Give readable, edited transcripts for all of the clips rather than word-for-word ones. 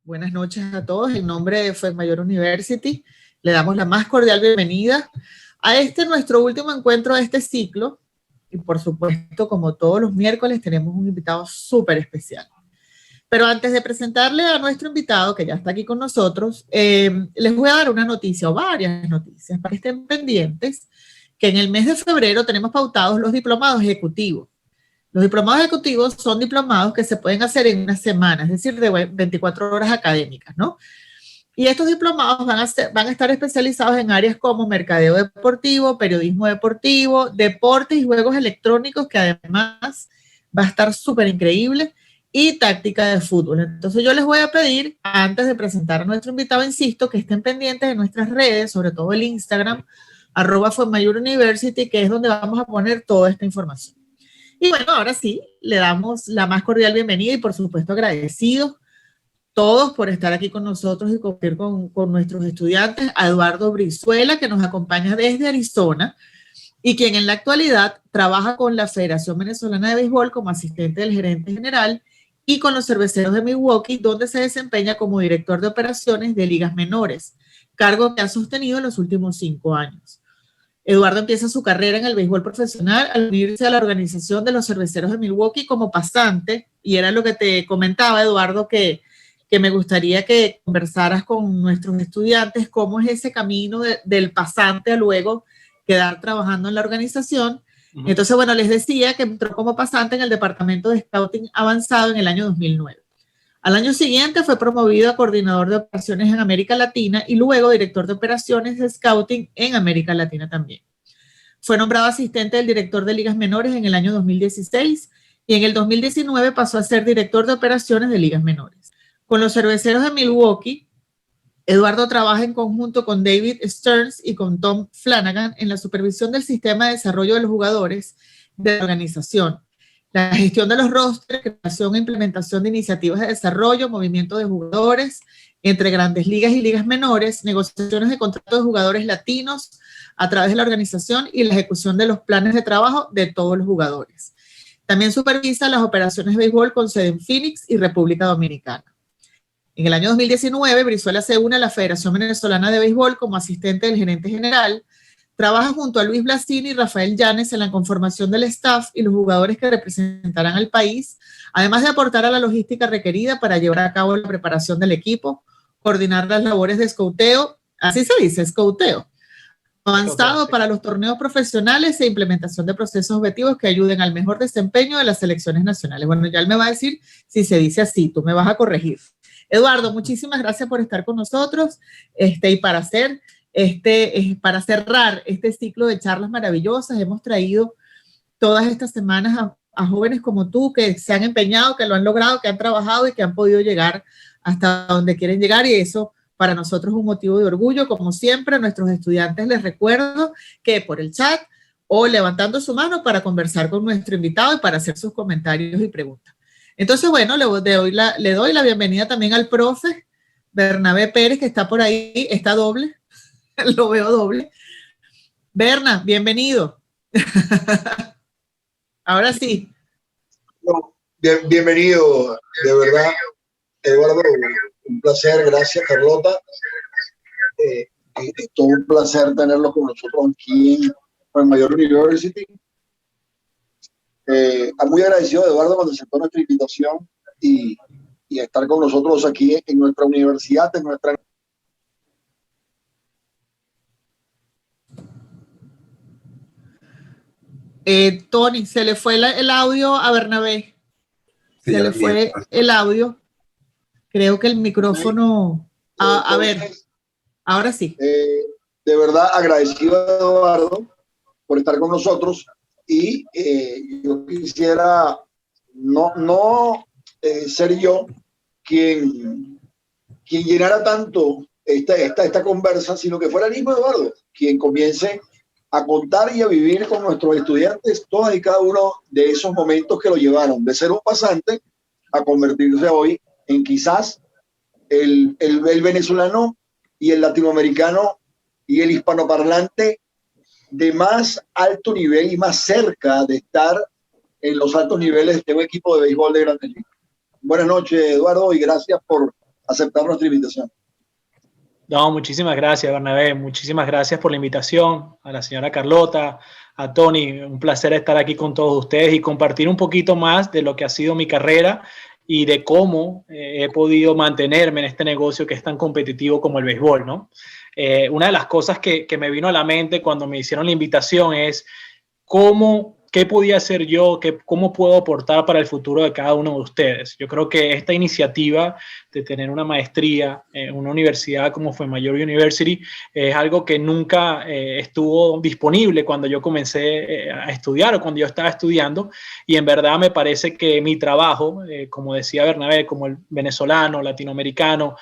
Buenas noches a todos. En nombre de Fuenmayor University, le damos la más cordial bienvenida a nuestro último encuentro de este ciclo. Y por supuesto, como todos los miércoles, tenemos un invitado súper especial. Pero antes de presentarle a nuestro invitado, que ya está aquí con nosotros, les voy a dar una noticia o varias noticias para que estén pendientes, que en el mes de febrero tenemos pautados los diplomados ejecutivos. Los diplomados ejecutivos son diplomados que se pueden hacer en una semana, es decir, de 24 horas académicas, ¿no? Y estos diplomados van a estar especializados en áreas como mercadeo deportivo, periodismo deportivo, deportes y juegos electrónicos, que además va a estar súper increíble, y táctica de fútbol. Entonces yo les voy a pedir, antes de presentar a nuestro invitado, insisto, que estén pendientes de nuestras redes, sobre todo el Instagram, @Fuenmayor University, que es donde vamos a poner toda esta información. Y bueno, ahora sí, le damos la más cordial bienvenida y por supuesto agradecidos todos por estar aquí con nosotros y compartir con nuestros estudiantes, a Eduardo Brizuela, que nos acompaña desde Arizona y quien en la actualidad trabaja con la Federación Venezolana de Béisbol como asistente del gerente general y con los Cerveceros de Milwaukee, donde se desempeña como director de operaciones de ligas menores, cargo que ha sostenido en los últimos 5 años. Eduardo empieza su carrera en el béisbol profesional al unirse a la organización de los Cerveceros de Milwaukee como pasante, y era lo que te comentaba, Eduardo, que me gustaría que conversaras con nuestros estudiantes cómo es ese camino del pasante a luego quedar trabajando en la organización. Entonces, bueno, les decía que entró como pasante en el departamento de Scouting avanzado en el año 2009. Al año siguiente fue promovido a coordinador de operaciones en América Latina y luego director de operaciones de Scouting en América Latina también. Fue nombrado asistente del director de ligas menores en el año 2016 y en el 2019 pasó a ser director de operaciones de ligas menores. Con los Cerveceros de Milwaukee, Eduardo trabaja en conjunto con David Stearns y con Tom Flanagan en la supervisión del sistema de desarrollo de los jugadores de la organización, la gestión de los rosters, creación e implementación de iniciativas de desarrollo, movimiento de jugadores entre grandes ligas y ligas menores, negociaciones de contratos de jugadores latinos a través de la organización y la ejecución de los planes de trabajo de todos los jugadores. También supervisa las operaciones de béisbol con sede en Phoenix y República Dominicana. En el año 2019, Brizuela se une a la Federación Venezolana de Béisbol como asistente del gerente general. Trabaja junto a Luis Blasini y Rafael Llanes en la conformación del staff y los jugadores que representarán al país, además de aportar a la logística requerida para llevar a cabo la preparación del equipo, coordinar las labores de escouteo, así se dice, escouteo, avanzado para los torneos profesionales e implementación de procesos objetivos que ayuden al mejor desempeño de las selecciones nacionales. Bueno, ya él me va a decir si se dice así, tú me vas a corregir. Eduardo, muchísimas gracias por estar con nosotros y para cerrar este ciclo de charlas maravillosas. Hemos traído todas estas semanas a jóvenes como tú que se han empeñado, que lo han logrado, que han trabajado y que han podido llegar hasta donde quieren llegar, y eso para nosotros es un motivo de orgullo. Como siempre, a nuestros estudiantes les recuerdo que por el chat o levantando su mano para conversar con nuestro invitado y para hacer sus comentarios y preguntas. Entonces, bueno, le doy la bienvenida también al profe Bernabé Pérez, que está por ahí, está doble, lo veo doble. Berna, bienvenido. Ahora sí. Bienvenido, de verdad, Eduardo, un placer, gracias Carlota. Es todo un placer tenerlo con nosotros aquí en Fuenmayor University. Muy agradecido de Eduardo cuando aceptó nuestra invitación y estar con nosotros aquí en nuestra universidad, en nuestra... Tony, se le fue el audio a Bernabé. Sí, se le fue el audio. Creo que el micrófono... a ver, ahora sí. De verdad, agradecido a Eduardo por estar con nosotros y yo quisiera no ser yo quien llenara tanto esta conversa, sino que fuera el mismo Eduardo quien comience a contar y a vivir con nuestros estudiantes todos y cada uno de esos momentos que lo llevaron de ser un pasante a convertirse hoy en quizás el venezolano y el latinoamericano y el hispanoparlante de más alto nivel y más cerca de estar en los altos niveles de un equipo de béisbol de Grandes Ligas. Buenas noches, Eduardo, y gracias por aceptar nuestra invitación. No, muchísimas gracias, Bernabé. Muchísimas gracias por la invitación. A la señora Carlota, a Tony, un placer estar aquí con todos ustedes y compartir un poquito más de lo que ha sido mi carrera y de cómo he podido mantenerme en este negocio que es tan competitivo como el béisbol, ¿no? Una de las cosas que me vino a la mente cuando me hicieron la invitación es qué podía hacer yo, cómo puedo aportar para el futuro de cada uno de ustedes. Yo creo que esta iniciativa de tener una maestría en una universidad como fue Mayor University es algo que nunca estuvo disponible cuando yo comencé a estudiar o cuando yo estaba estudiando, y en verdad me parece que mi trabajo, como decía Bernabé, como el venezolano, latinoamericano,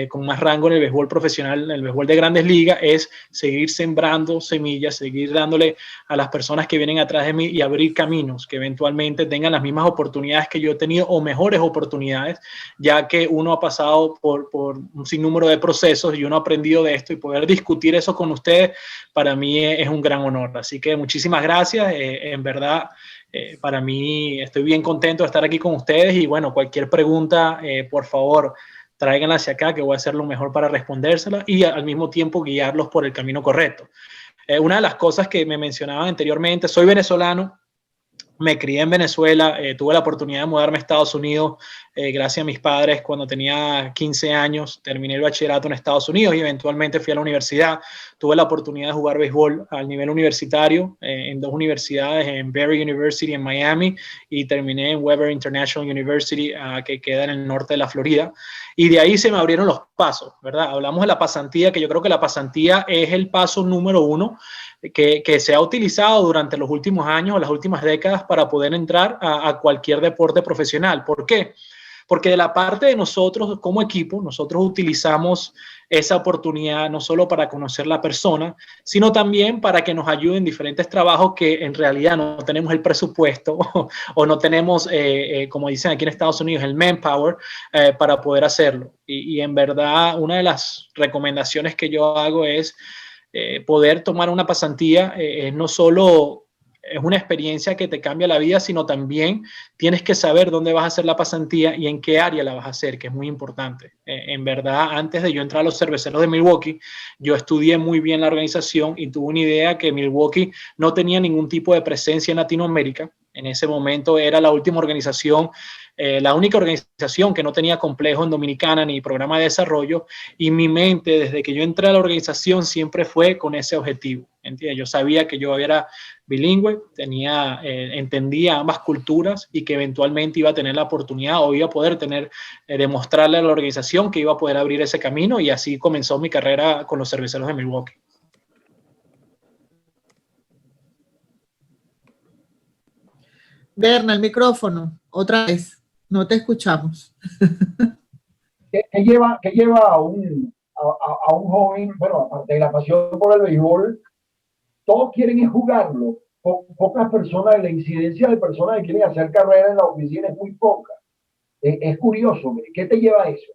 con más rango en el béisbol profesional, en el béisbol de Grandes Ligas, es seguir sembrando semillas, seguir dándole a las personas que vienen atrás de mí y abrir caminos que eventualmente tengan las mismas oportunidades que yo he tenido o mejores oportunidades, ya que uno ha pasado por un sinnúmero de procesos y uno ha aprendido de esto, y poder discutir eso con ustedes para mí es un gran honor. Así que muchísimas gracias. En verdad, para mí estoy bien contento de estar aquí con ustedes, y bueno, cualquier pregunta, por favor, tráiganla hacia acá, que voy a hacer lo mejor para respondérsela y al mismo tiempo guiarlos por el camino correcto. Una de las cosas que me mencionaban anteriormente, soy venezolano, me crié en Venezuela, tuve la oportunidad de mudarme a Estados Unidos gracias a mis padres cuando tenía 15 años, terminé el bachillerato en Estados Unidos y eventualmente fui a la universidad. Tuve la oportunidad de jugar béisbol al nivel universitario en dos universidades, en Barry University en Miami y terminé en Weber International University, que queda en el norte de la Florida. Y de ahí se me abrieron los pasos, ¿verdad? Hablamos de la pasantía, que yo creo que la pasantía es el paso número uno que se ha utilizado durante los últimos años o las últimas décadas para poder entrar a cualquier deporte profesional. ¿Por qué? Porque de la parte de nosotros como equipo, nosotros utilizamos esa oportunidad no solo para conocer la persona, sino también para que nos ayuden en diferentes trabajos que en realidad no tenemos el presupuesto o no tenemos, como dicen aquí en Estados Unidos, el manpower para poder hacerlo. Y en verdad, una de las recomendaciones que yo hago es poder tomar una pasantía. No solo es una experiencia que te cambia la vida, sino también tienes que saber dónde vas a hacer la pasantía y en qué área la vas a hacer, que es muy importante. En verdad, antes de yo entrar a los Cerveceros de Milwaukee, yo estudié muy bien la organización y tuve una idea que Milwaukee no tenía ningún tipo de presencia en Latinoamérica. En ese momento era la última organización, la única organización que no tenía complejo en Dominicana ni programa de desarrollo, y mi mente desde que yo entré a la organización siempre fue con ese objetivo. ¿Entiendes? Yo sabía que yo era bilingüe, entendía ambas culturas y que eventualmente iba a tener la oportunidad o iba a poder demostrarle a la organización que iba a poder abrir ese camino, y así comenzó mi carrera con los Cerveceros de Milwaukee. Berna, el micrófono, otra vez, no te escuchamos. ¿Qué lleva a un joven, bueno, aparte de la pasión por el béisbol, todos quieren es jugarlo? Pocas personas, la incidencia de personas que quieren hacer carrera en la oficina es muy poca. Es curioso, ¿qué te lleva a eso?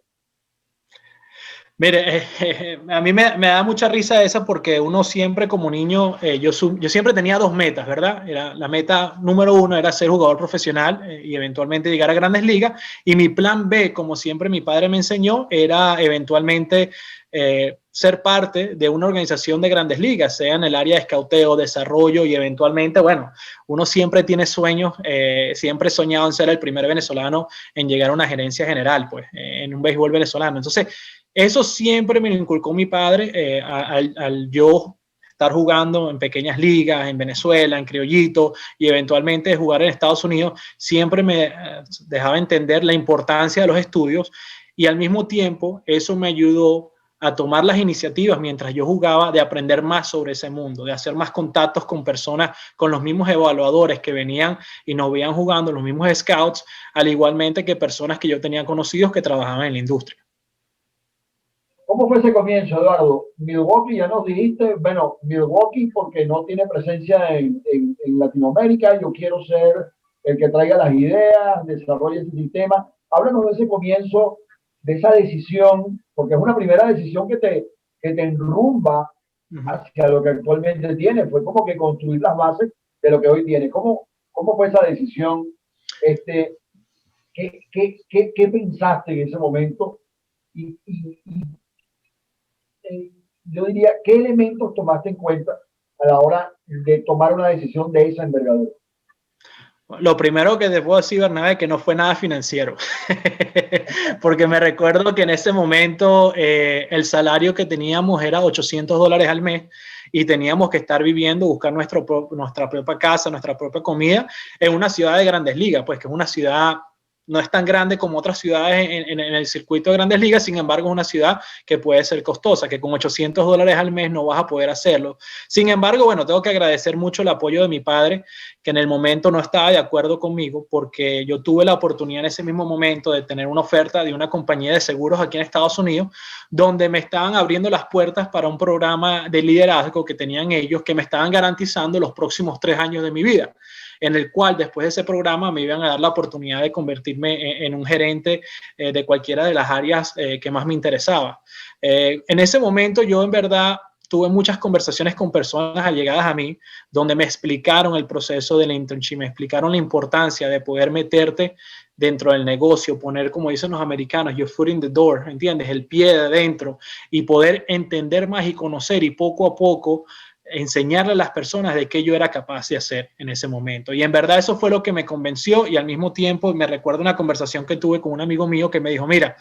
Mire, a mí me da mucha risa esa, porque uno siempre como niño, yo siempre tenía dos metas, ¿verdad? La meta número uno era ser jugador profesional y eventualmente llegar a Grandes Ligas, y mi plan B, como siempre mi padre me enseñó, era eventualmente ser parte de una organización de Grandes Ligas, sea en el área de escauteo, desarrollo, y eventualmente, bueno, uno siempre tiene sueños, siempre he soñado en ser el primer venezolano en llegar a una gerencia general, pues, en un béisbol venezolano. Entonces, eso siempre me lo inculcó mi padre, al yo estar jugando en pequeñas ligas, en Venezuela, en Criollito, y eventualmente jugar en Estados Unidos. Siempre me dejaba entender la importancia de los estudios, y al mismo tiempo eso me ayudó a tomar las iniciativas mientras yo jugaba, de aprender más sobre ese mundo, de hacer más contactos con personas, con los mismos evaluadores que venían y nos veían jugando, los mismos scouts, al igualmente que personas que yo tenía conocidos que trabajaban en la industria. ¿Cómo fue ese comienzo, Eduardo? Milwaukee, ya nos dijiste, bueno, Milwaukee porque no tiene presencia en Latinoamérica, yo quiero ser el que traiga las ideas, desarrolle ese sistema. Háblanos de ese comienzo, de esa decisión, porque es una primera decisión que te enrumba hacia lo que actualmente tiene. Fue como que construir las bases de lo que hoy tiene. ¿Cómo fue esa decisión? ¿Qué pensaste en ese momento Yo diría, ¿qué elementos tomaste en cuenta a la hora de tomar una decisión de esa envergadura? Lo primero que te puedo decir, Bernabé, es que no fue nada financiero, porque me recuerdo que en ese momento el salario que teníamos era $800 al mes y teníamos que estar viviendo, buscar nuestra propia casa, nuestra propia comida en una ciudad de Grandes Ligas, pues que es una ciudad no es tan grande como otras ciudades en el circuito de Grandes Ligas, sin embargo es una ciudad que puede ser costosa, que con $800 al mes no vas a poder hacerlo. Sin embargo, bueno, tengo que agradecer mucho el apoyo de mi padre, que en el momento no estaba de acuerdo conmigo, porque yo tuve la oportunidad en ese mismo momento de tener una oferta de una compañía de seguros aquí en Estados Unidos, donde me estaban abriendo las puertas para un programa de liderazgo que tenían ellos, que me estaban garantizando los próximos 3 años de mi vida, en el cual después de ese programa me iban a dar la oportunidad de convertirme en un gerente de cualquiera de las áreas que más me interesaba. En ese momento yo en verdad tuve muchas conversaciones con personas allegadas a mí, donde me explicaron el proceso del internship, me explicaron la importancia de poder meterte dentro del negocio, poner, como dicen los americanos, your foot in the door, ¿entiendes? El pie de adentro y poder entender más y conocer y poco a poco enseñarle a las personas de qué yo era capaz de hacer en ese momento. Y en verdad eso fue lo que me convenció y al mismo tiempo me recuerdo una conversación que tuve con un amigo mío que me dijo, mira,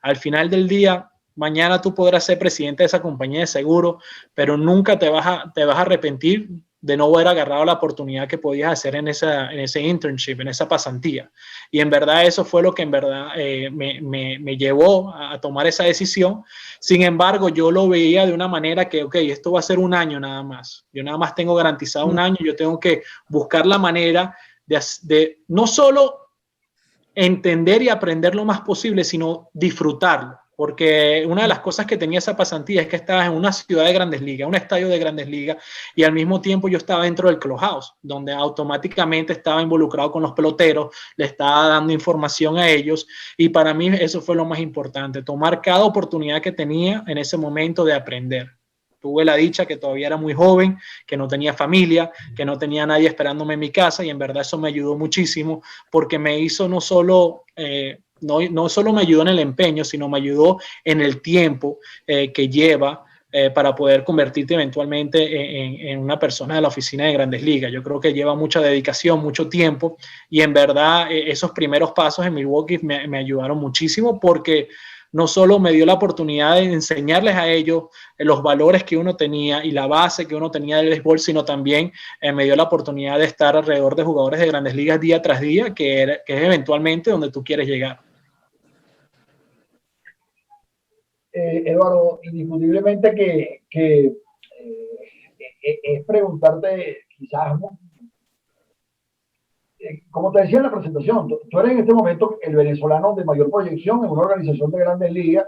al final del día, mañana tú podrás ser presidente de esa compañía de seguro, pero nunca te vas a arrepentir de no haber agarrado la oportunidad que podías hacer en ese internship, en esa pasantía. Y en verdad eso fue lo que en verdad me llevó a tomar esa decisión. Sin embargo, yo lo veía de una manera que, ok, esto va a ser un año nada más. Yo nada más tengo garantizado un año. Yo tengo que buscar la manera de no solo entender y aprender lo más posible, sino disfrutarlo. Porque una de las cosas que tenía esa pasantía es que estabas en una ciudad de Grandes Ligas, un estadio de Grandes Ligas, y al mismo tiempo yo estaba dentro del clubhouse, donde automáticamente estaba involucrado con los peloteros, le estaba dando información a ellos, y para mí eso fue lo más importante, tomar cada oportunidad que tenía en ese momento de aprender. Tuve la dicha que todavía era muy joven, que no tenía familia, que no tenía nadie esperándome en mi casa, y en verdad eso me ayudó muchísimo, porque me hizo no solo me ayudó en el empeño, sino me ayudó en el tiempo que lleva para poder convertirte eventualmente en una persona de la oficina de Grandes Ligas. Yo creo que lleva mucha dedicación, mucho tiempo, y en verdad esos primeros pasos en Milwaukee me ayudaron muchísimo, porque no solo me dio la oportunidad de enseñarles a ellos los valores que uno tenía y la base que uno tenía del béisbol, sino también me dio la oportunidad de estar alrededor de jugadores de Grandes Ligas día tras día, que es eventualmente donde tú quieres llegar. Eduardo, indiscutiblemente que es preguntarte quizás, como te decía en la presentación, tú eres en este momento el venezolano de mayor proyección en una organización de Grandes Ligas,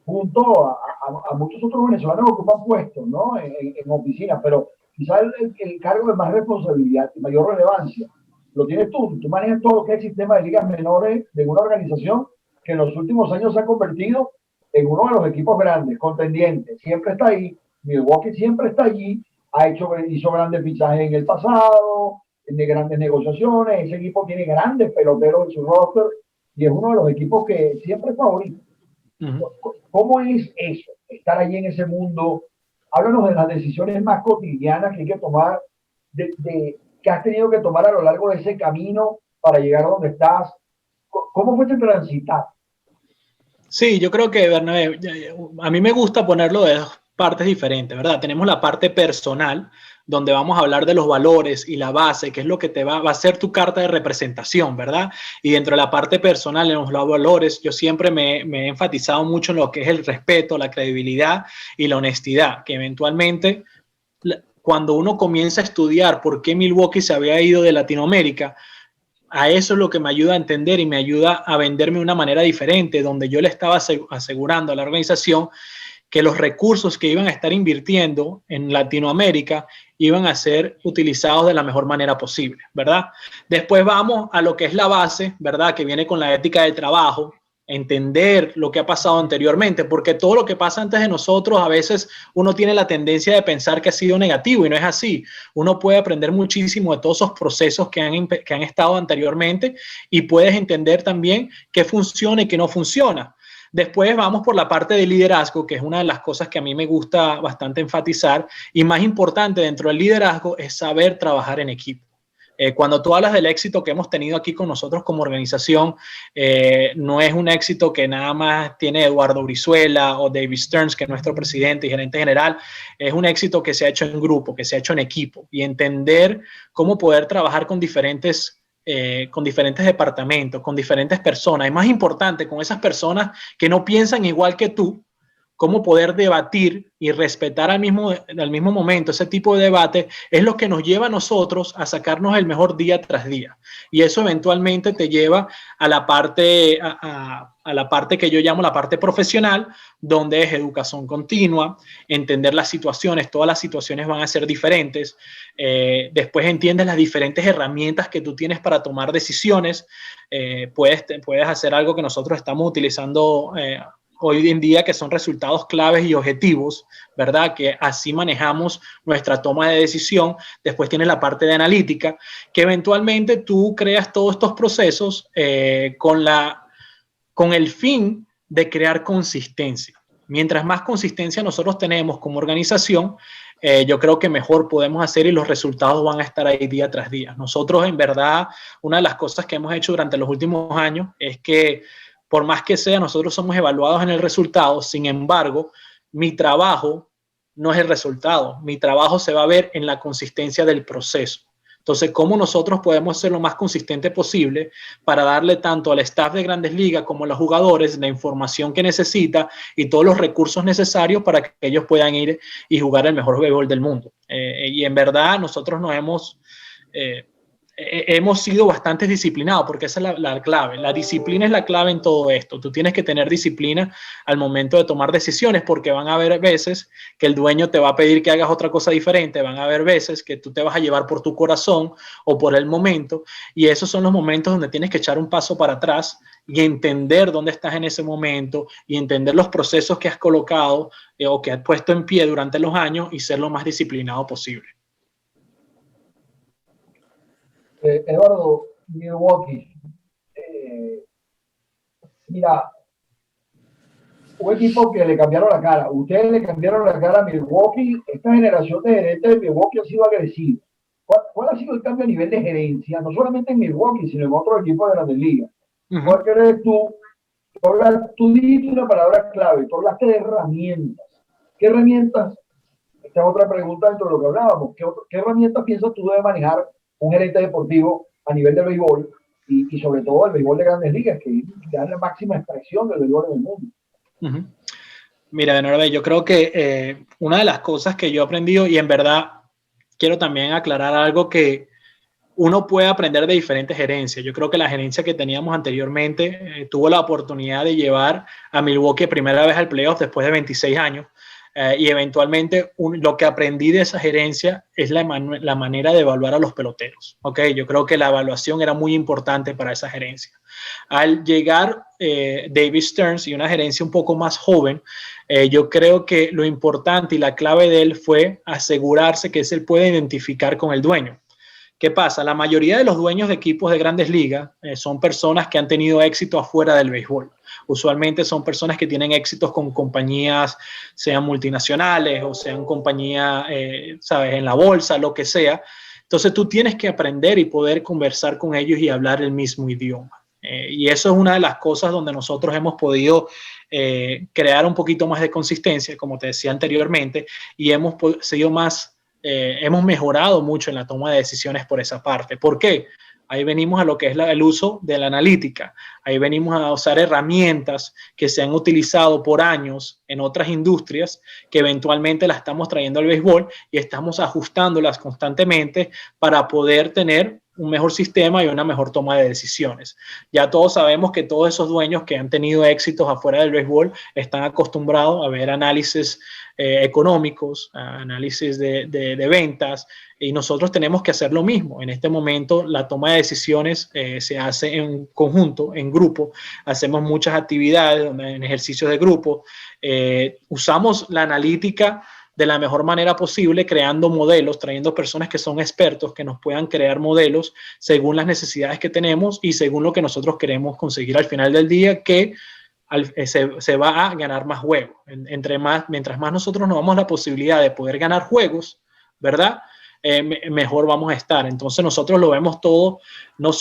junto a muchos otros venezolanos que ocupan puestos, ¿no? En oficinas, pero quizás el cargo de más responsabilidad y mayor relevancia lo tienes tú. Tú manejas todo lo que es el sistema de ligas menores de una organización que en los últimos años se ha convertido en uno de los equipos grandes, contendientes. Siempre está ahí. Milwaukee siempre está allí. Hizo grandes fichajes en el pasado, de grandes negociaciones. Ese equipo tiene grandes peloteros en su roster y es uno de los equipos que siempre es favorito. ¿Cómo es eso? Estar allí en ese mundo. Háblanos de las decisiones más cotidianas que hay que tomar, que has tenido que tomar a lo largo de ese camino para llegar a donde estás. ¿Cómo fue ese transitar? Sí, yo creo que, Bernabé, a mí me gusta ponerlo de dos partes diferentes, ¿verdad? Tenemos la parte personal, donde vamos a hablar de los valores y la base, que es lo que te va a ser tu carta de representación, ¿verdad? Y dentro de la parte personal, en los valores, yo siempre me he enfatizado mucho en lo que es el respeto, la credibilidad y la honestidad, que eventualmente, cuando uno comienza a estudiar por qué Milwaukee se había ido de Latinoamérica, a eso es lo que me ayuda a entender y me ayuda a venderme de una manera diferente, donde yo le estaba asegurando a la organización que los recursos que iban a estar invirtiendo en Latinoamérica iban a ser utilizados de la mejor manera posible, ¿verdad? Después vamos a lo que es la base, ¿verdad? Que viene con la ética de trabajo, entender lo que ha pasado anteriormente, porque todo lo que pasa antes de nosotros, a veces uno tiene la tendencia de pensar que ha sido negativo y no es así. Uno puede aprender muchísimo de todos esos procesos que han estado anteriormente y puedes entender también qué funciona y qué no funciona. Después vamos por la parte de liderazgo, que es una de las cosas que a mí me gusta bastante enfatizar, y más importante dentro del liderazgo es saber trabajar en equipo. Cuando tú hablas del éxito que hemos tenido aquí con nosotros como organización, no es un éxito que nada más tiene Eduardo Brizuela o David Stearns, que es nuestro presidente y gerente general. Es un éxito que se ha hecho en grupo, que se ha hecho en equipo, y entender cómo poder trabajar con diferentes departamentos, con diferentes personas, y más importante, con esas personas que no piensan igual que tú, cómo poder debatir y respetar al mismo momento ese tipo de debate es lo que nos lleva a nosotros a sacarnos el mejor día tras día. Y eso eventualmente te lleva a la parte, a la parte que yo llamo la parte profesional, donde es educación continua, entender las situaciones, todas las situaciones van a ser diferentes. Después entiendes las diferentes herramientas que tú tienes para tomar decisiones. Puedes hacer algo que nosotros estamos utilizando hoy en día, que son resultados claves y objetivos, ¿verdad? Que así manejamos nuestra toma de decisión. Después tienes la parte de analítica, que eventualmente tú creas todos estos procesos con el fin de crear consistencia. Mientras más consistencia nosotros tenemos como organización, yo creo que mejor podemos hacer y los resultados van a estar ahí día tras día. Nosotros, en verdad, una de las cosas que hemos hecho durante los últimos años es que, por más que sea, nosotros somos evaluados en el resultado. Sin embargo, mi trabajo no es el resultado. Mi trabajo se va a ver en la consistencia del proceso. Entonces, ¿cómo nosotros podemos ser lo más consistente posible para darle tanto al staff de Grandes Ligas como a los jugadores la información que necesita y todos los recursos necesarios para que ellos puedan ir y jugar el mejor béisbol del mundo? Y en verdad, nosotros nos hemos sido bastante disciplinados, porque esa es la clave. La disciplina es la clave en todo esto. Tú tienes que tener disciplina al momento de tomar decisiones, porque van a haber veces que el dueño te va a pedir que hagas otra cosa diferente, van a haber veces que tú te vas a llevar por tu corazón o por el momento, y esos son los momentos donde tienes que echar un paso para atrás y entender dónde estás en ese momento y entender los procesos que has colocado o que has puesto en pie durante los años y ser lo más disciplinado posible. Eduardo, Milwaukee, mira, un equipo que le cambiaron la cara. Ustedes le cambiaron la cara a Milwaukee. Esta generación de gerentes de Milwaukee ha sido agresiva. ¿Cuál ha sido el cambio a nivel de gerencia? No solamente en Milwaukee, sino en otros equipos de Grandes Ligas. ¿Cuál crees tú? Tú dijiste una palabra clave. Tú hablaste de herramientas. ¿Qué herramientas? Esta es otra pregunta dentro de lo que hablábamos. ¿Qué herramientas piensas tú debe manejar un gerente deportivo a nivel del béisbol y sobre todo el béisbol de Grandes Ligas, que es la máxima expresión del béisbol en el mundo? Mira, de nuevo, yo creo que una de las cosas que yo he aprendido, y en verdad quiero también aclarar algo, que uno puede aprender de diferentes gerencias. Yo creo que la gerencia que teníamos anteriormente tuvo la oportunidad de llevar a Milwaukee primera vez al playoff después de 26 años. Y eventualmente lo que aprendí de esa gerencia es la manera de evaluar a los peloteros. ¿Okay? Yo creo que la evaluación era muy importante para esa gerencia. Al llegar David Stearns y una gerencia un poco más joven, yo creo que lo importante y la clave de él fue asegurarse que él puede identificar con el dueño. ¿Qué pasa? La mayoría de los dueños de equipos de Grandes Ligas son personas que han tenido éxito afuera del béisbol. Usualmente son personas que tienen éxitos con compañías, sean multinacionales o sean compañías, sabes, en la bolsa, lo que sea. Entonces tú tienes que aprender y poder conversar con ellos y hablar el mismo idioma. Y eso es una de las cosas donde nosotros hemos podido crear un poquito más de consistencia, como te decía anteriormente, y hemos mejorado mucho en la toma de decisiones por esa parte. ¿Por qué? Ahí venimos a lo que es el uso de la analítica. Ahí venimos a usar herramientas que se han utilizado por años en otras industrias, que eventualmente las estamos trayendo al béisbol y estamos ajustándolas constantemente para poder tener un mejor sistema y una mejor toma de decisiones. Ya todos sabemos que todos esos dueños que han tenido éxitos afuera del béisbol están acostumbrados a ver análisis económicos, análisis de ventas, y nosotros tenemos que hacer lo mismo. En este momento la toma de decisiones se hace en conjunto, en grupo. Hacemos muchas actividades en ejercicios de grupo. Usamos la analítica de la mejor manera posible, creando modelos, trayendo personas que son expertos, que nos puedan crear modelos según las necesidades que tenemos y según lo que nosotros queremos conseguir al final del día, que se va a ganar más juegos. Mientras más nosotros nos damos la posibilidad de poder ganar juegos, ¿verdad? Mejor vamos a estar. Entonces nosotros lo vemos todo, no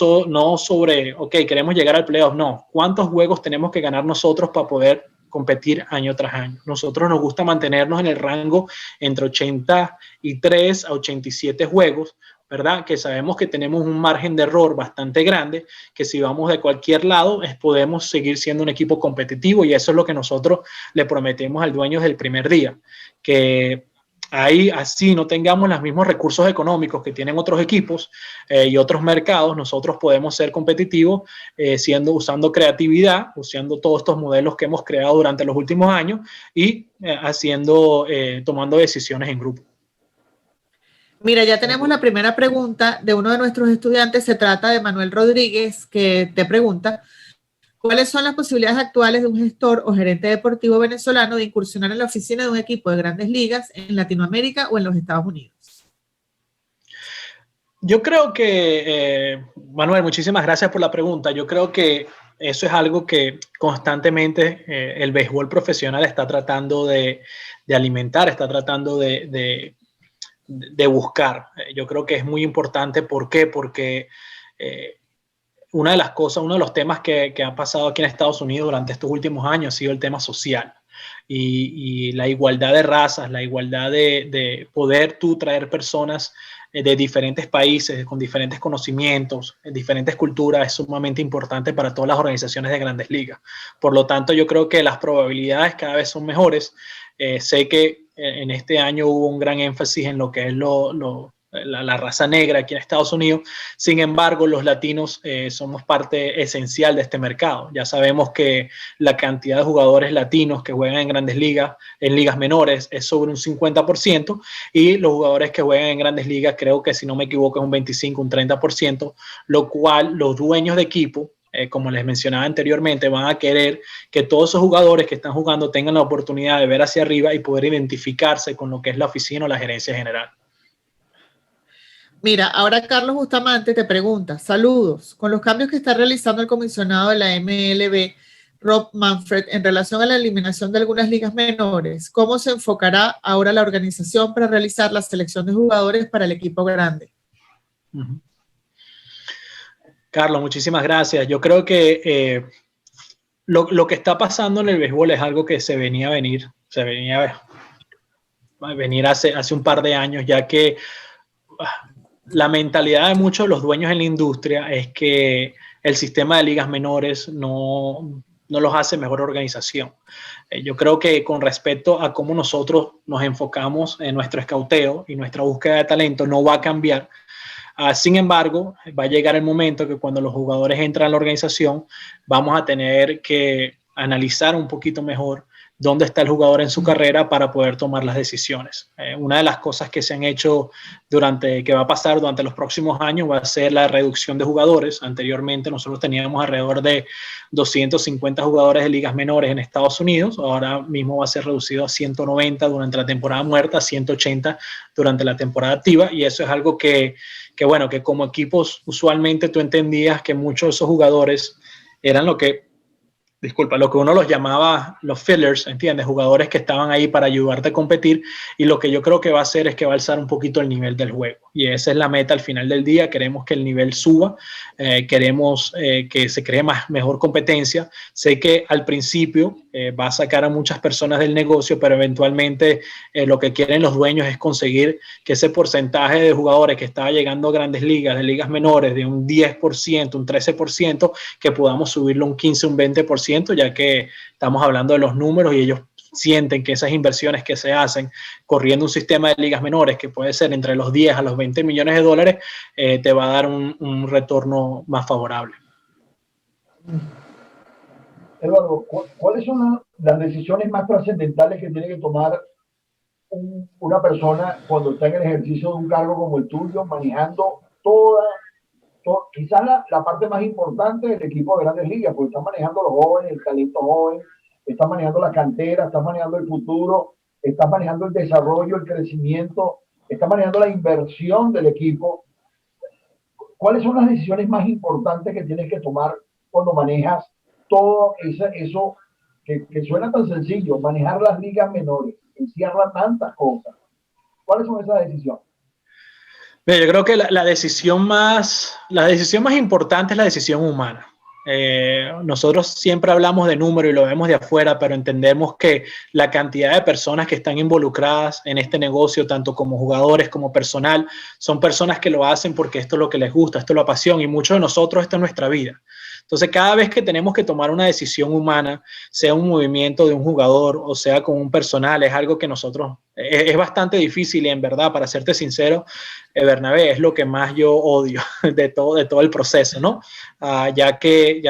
sobre, ok, queremos llegar al playoff, no. ¿Cuántos juegos tenemos que ganar nosotros para poder competir año tras año? Nosotros nos gusta mantenernos en el rango entre 83 a 87 juegos, ¿verdad? Que sabemos que tenemos un margen de error bastante grande, que si vamos de cualquier lado, podemos seguir siendo un equipo competitivo, y eso es lo que nosotros le prometemos al dueño desde el primer día, que ahí así no tengamos los mismos recursos económicos que tienen otros equipos y otros mercados, nosotros podemos ser competitivos usando creatividad, usando todos estos modelos que hemos creado durante los últimos años y tomando decisiones en grupo. Mira, ya tenemos la primera pregunta de uno de nuestros estudiantes. Se trata de Manuel Rodríguez, que te pregunta: ¿cuáles son las posibilidades actuales de un gestor o gerente deportivo venezolano de incursionar en la oficina de un equipo de grandes ligas en Latinoamérica o en los Estados Unidos? Yo creo que, Manuel, muchísimas gracias por la pregunta. Yo creo que eso es algo que constantemente el béisbol profesional está tratando de alimentar, está tratando de buscar. Yo creo que es muy importante. ¿Por qué? Porque una de las cosas, uno de los temas que ha pasado aquí en Estados Unidos durante estos últimos años ha sido el tema social y la igualdad de razas, la igualdad de poder tú traer personas de diferentes países, con diferentes conocimientos, diferentes culturas, es sumamente importante para todas las organizaciones de grandes ligas. Por lo tanto, yo creo que las probabilidades cada vez son mejores. Sé que en este año hubo un gran énfasis en lo que es la raza negra aquí en Estados Unidos. Sin embargo, los latinos somos parte esencial de este mercado. Ya sabemos que la cantidad de jugadores latinos que juegan en grandes ligas, en ligas menores, es sobre un 50%, y los jugadores que juegan en grandes ligas, creo que si no me equivoco es un 25, un 30%, lo cual los dueños de equipo, como les mencionaba anteriormente, van a querer que todos esos jugadores que están jugando tengan la oportunidad de ver hacia arriba y poder identificarse con lo que es la oficina o la gerencia general. Mira, ahora Carlos Bustamante te pregunta: saludos, con los cambios que está realizando el comisionado de la MLB, Rob Manfred, en relación a la eliminación de algunas ligas menores, ¿cómo se enfocará ahora la organización para realizar la selección de jugadores para el equipo grande? Uh-huh. Carlos, muchísimas gracias. Yo creo que lo que está pasando en el béisbol es algo que se venía a venir hace un par de años, ya que la mentalidad de muchos de los dueños en la industria es que el sistema de ligas menores no los hace mejor organización. Yo creo que con respecto a cómo nosotros nos enfocamos en nuestro escauteo y nuestra búsqueda de talento, no va a cambiar. Sin embargo, va a llegar el momento que cuando los jugadores entran a la organización, vamos a tener que analizar un poquito mejor dónde está el jugador en su carrera para poder tomar las decisiones. Una de las cosas que se han hecho que va a pasar durante los próximos años va a ser la reducción de jugadores. Anteriormente nosotros teníamos alrededor de 250 jugadores de ligas menores en Estados Unidos. Ahora mismo va a ser reducido a 190 durante la temporada muerta, 180 durante la temporada activa, y eso es algo que como equipos usualmente tú entendías que muchos de esos jugadores eran lo que uno los llamaba los fillers, ¿entiendes? Jugadores que estaban ahí para ayudarte a competir, y lo que yo creo que va a hacer es que va a alzar un poquito el nivel del juego, y esa es la meta al final del día. Queremos que el nivel suba, queremos que se cree mejor competencia. Sé que al principio va a sacar a muchas personas del negocio, pero eventualmente lo que quieren los dueños es conseguir que ese porcentaje de jugadores que estaba llegando a grandes ligas, de ligas menores, de un 10%, un 13%, que podamos subirlo un 15, un 20%, ya que estamos hablando de los números y ellos sienten que esas inversiones que se hacen corriendo un sistema de ligas menores, que puede ser entre los 10 a los 20 millones de dólares, te va a dar un retorno más favorable. Eduardo, ¿cuáles son las decisiones más trascendentales que tiene que tomar una persona cuando está en el ejercicio de un cargo como el tuyo, manejando quizás la parte más importante del equipo de grandes ligas, porque está manejando los jóvenes, el talento joven, está manejando la cantera, está manejando el futuro, está manejando el desarrollo, el crecimiento, está manejando la inversión del equipo? ¿Cuáles son las decisiones más importantes que tienes que tomar cuando manejas todo eso que suena tan sencillo, manejar las ligas menores, encierra tantas cosas. ¿Cuáles son esas decisiones? Yo creo que la decisión más importante es la decisión humana. Nosotros siempre hablamos de número y lo vemos de afuera, pero entendemos que la cantidad de personas que están involucradas en este negocio, tanto como jugadores como personal, son personas que lo hacen porque esto es lo que les gusta, esto es lo apasiona, y muchos de nosotros esto es nuestra vida. Entonces, cada vez que tenemos que tomar una decisión humana, sea un movimiento de un jugador o sea con un personal, es algo que nosotros, es bastante difícil, y en verdad, para serte sincero, Bernabé, es lo que más yo odio de todo el proceso, ¿no? Ya que